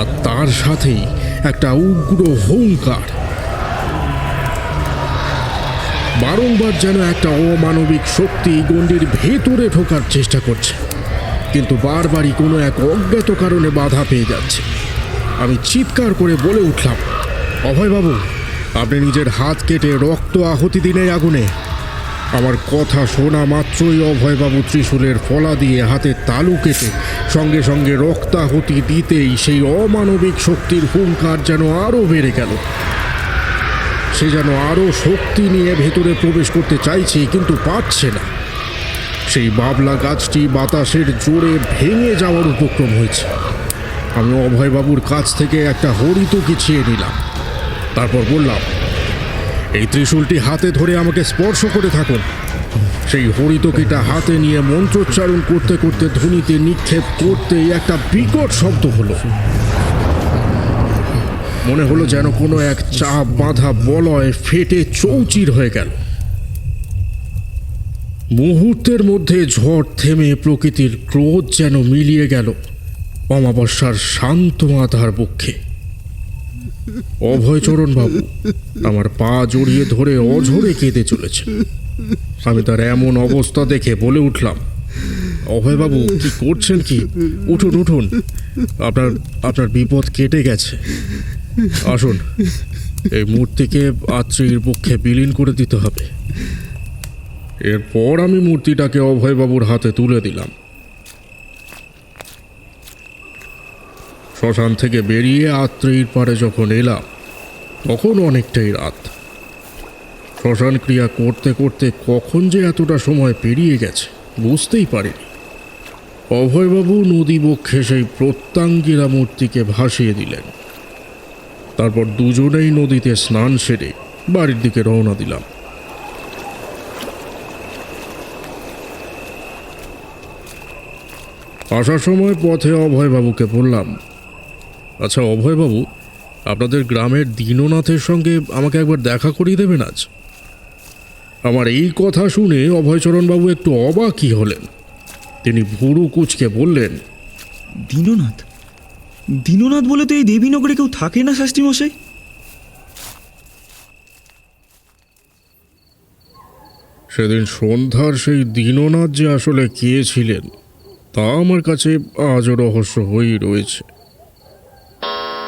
আর তার সাথেই একটা উগ্র হুঙ্কার। বারংবার যেন একটা অমানবিক শক্তি গণ্ডির ভেতরে ঢোকার চেষ্টা করছে, কিন্তু বারবারই কোনো এক অজ্ঞাত কারণে বাধা পেয়ে যাচ্ছে। আমি চিৎকার করে বলে উঠলাম, অভয়বাবু, আপনি নিজের হাত কেটে রক্ত আহুতি দিন এই আগুনে। আমার কথা শোনা মাত্রই অভয়বাবু ত্রিশূলের ফলা দিয়ে হাতের তালু কেটে সঙ্গে সঙ্গে রক্তাহুতি দিতেই সেই অমানবিক শক্তির হুঙ্কার যেন আরও বেড়ে গেল। সে যেন আরও শক্তি নিয়ে ভেতরে প্রবেশ করতে চাইছে, কিন্তু পারছে না। সেই বাবলা গাছটি বাতাসের জোরে ভেঙে যাওয়ার উপক্রম হয়েছে। আমি অভয়বাবুর কাছ থেকে একটা হরিতকি ছিঁড়ে নিলাম। তারপর বললাম, এই ত্রিশূলটি হাতে ধরে আমাকে স্পর্শ করে থাকুন। সেই হরিতকিটা হাতে নিয়ে মন্ত্রোচ্চারণ করতে করতে ধুনিতে নিক্ষেপ করতেই একটা বিকট শব্দ হলো। মনে হলো যেন কোনো এক চাপ বাঁধা বলয় ফেটে চৌচির হয়ে গেল। মুহূর্তের মধ্যে ঝড় থেমে প্রকৃতির ক্রোধ যেন মিলিয়ে গেল অমাবস্যার শান্ত আধার বক্ষে। অভয়চরণ বাবু আমার পা জড়িয়ে ধরে অঝরে কেঁদে চলেছে। আমি তার এমন অবস্থা দেখে বলে উঠলাম, অভয়বাবু কি করছেন কি? উঠুন উঠুন, আপনার আপনার বিপদ কেটে গেছে। আসুন, এই মূর্তিকে আত্রীর পক্ষে বিলীন করে দিতে হবে। এরপর আমি মূর্তিটাকে অভয়বাবুর হাতে তুলে দিলাম। শ্মশান থেকে বেরিয়ে আত্রীর পাড়ে যখন এলাম, তখন অনেকটাই রাত। শ্মশান ক্রিয়া করতে করতে কখন যে এতটা সময় পেরিয়ে গেছে বুঝতেই পারিনি। অভয়বাবু নদী বক্ষে সেই প্রত্যঙ্গিরা মূর্তিকে ভাসিয়ে দিলেন। তারপর দুজনেই নদীতে স্নান সেরে বাড়ির দিকে রওনা দিলাম। আসার সময় পথে অভয়বাবুকে বললাম, আচ্ছা অভয়বাবু, আপনাদের গ্রামের দীননাথের সঙ্গে আমাকে একবার দেখা করিয়ে দেবেন আজ? আমার এই কথা শুনে অভয়চরণবাবু একটু অবাকই হলেন। তিনি ভুরু কুঁচকে বললেন, দীননাথ? দীননাথ বলে তো এই দেবীনগরে কেউ থাকে না শাস্ত্রীমশাই। সেদিন সন্ধ্যার সেই দীননাথ যে আসলে কে ছিলেন তা আমার কাছে আজও রহস্য হয়েই রয়েছে।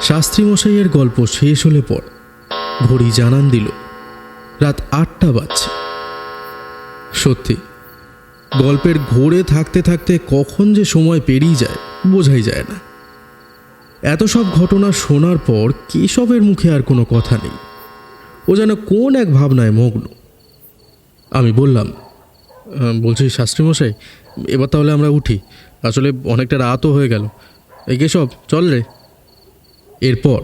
শাস্ত্রীমশাইয়ের গল্প শেষ হলে পর ঘড়ি জানান দিল রাত 8টা বাজছে। সত্যি, গল্পের ঘোরে থাকতে থাকতে কখন যে সময় পেরিয়ে যায় বোঝাই যায় না। এত সব ঘটনা শোনার পর কেশবের মুখে আর কোনো কথা নেই। ও যেন কোন এক ভাবনায় মগ্ন। আমি বললাম, বলছি শাস্ত্রীমশাই, এবার তাহলে আমরা উঠি, আসলে অনেকটা রাতও হয়ে গেল। এই কেশব, চল রে। এরপর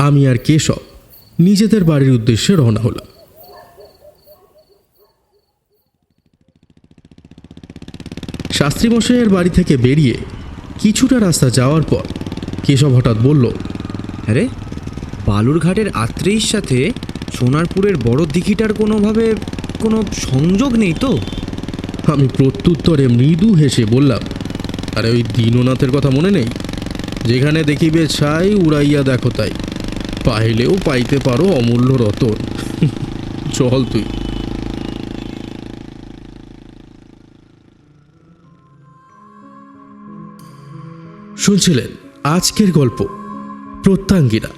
আমি আর কেশব নিজেদের বাড়ির উদ্দেশ্যে রওনা হলাম। শাস্ত্রীমশাইয়ের বাড়ি থেকে বেরিয়ে কিছুটা রাস্তা যাওয়ার পর কেশব হঠাৎ বলল, আরে বালুরঘাটের আত্রেয়ীর সাথে সোনারপুরের বড় দিঘিটার কোনোভাবে কোনো সংযোগ নেই তো? আমি প্রত্যুত্তরে মৃদু হেসে বললাম, আরে ওই দীননাথের কথা মনে নেই? যেখানে দেখিবে ছাই উড়াইয়া দেখো তাই, পাইলেও পাইতে পারো অমূল্য রতন। চল তুই। শুনছিলেন আজকের গল্প প্রত্যঙ্গিরা।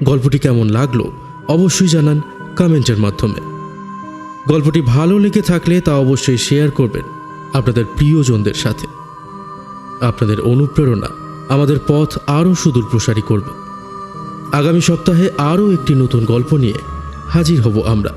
গল্পটি কেমন লাগলো অবশ্যই জানান কমেন্টের মাধ্যমে। গল্পটি ভালো লেগে থাকলে তা অবশ্যই শেয়ার করবেন আপনাদের প্রিয়জনদের সাথে। আপনাদের অনুপ্রেরণা আমাদের পথ আরও সুদূর প্রসারী করবে। আগামী সপ্তাহে আরও একটি নতুন গল্প নিয়ে হাজির হব আমরা।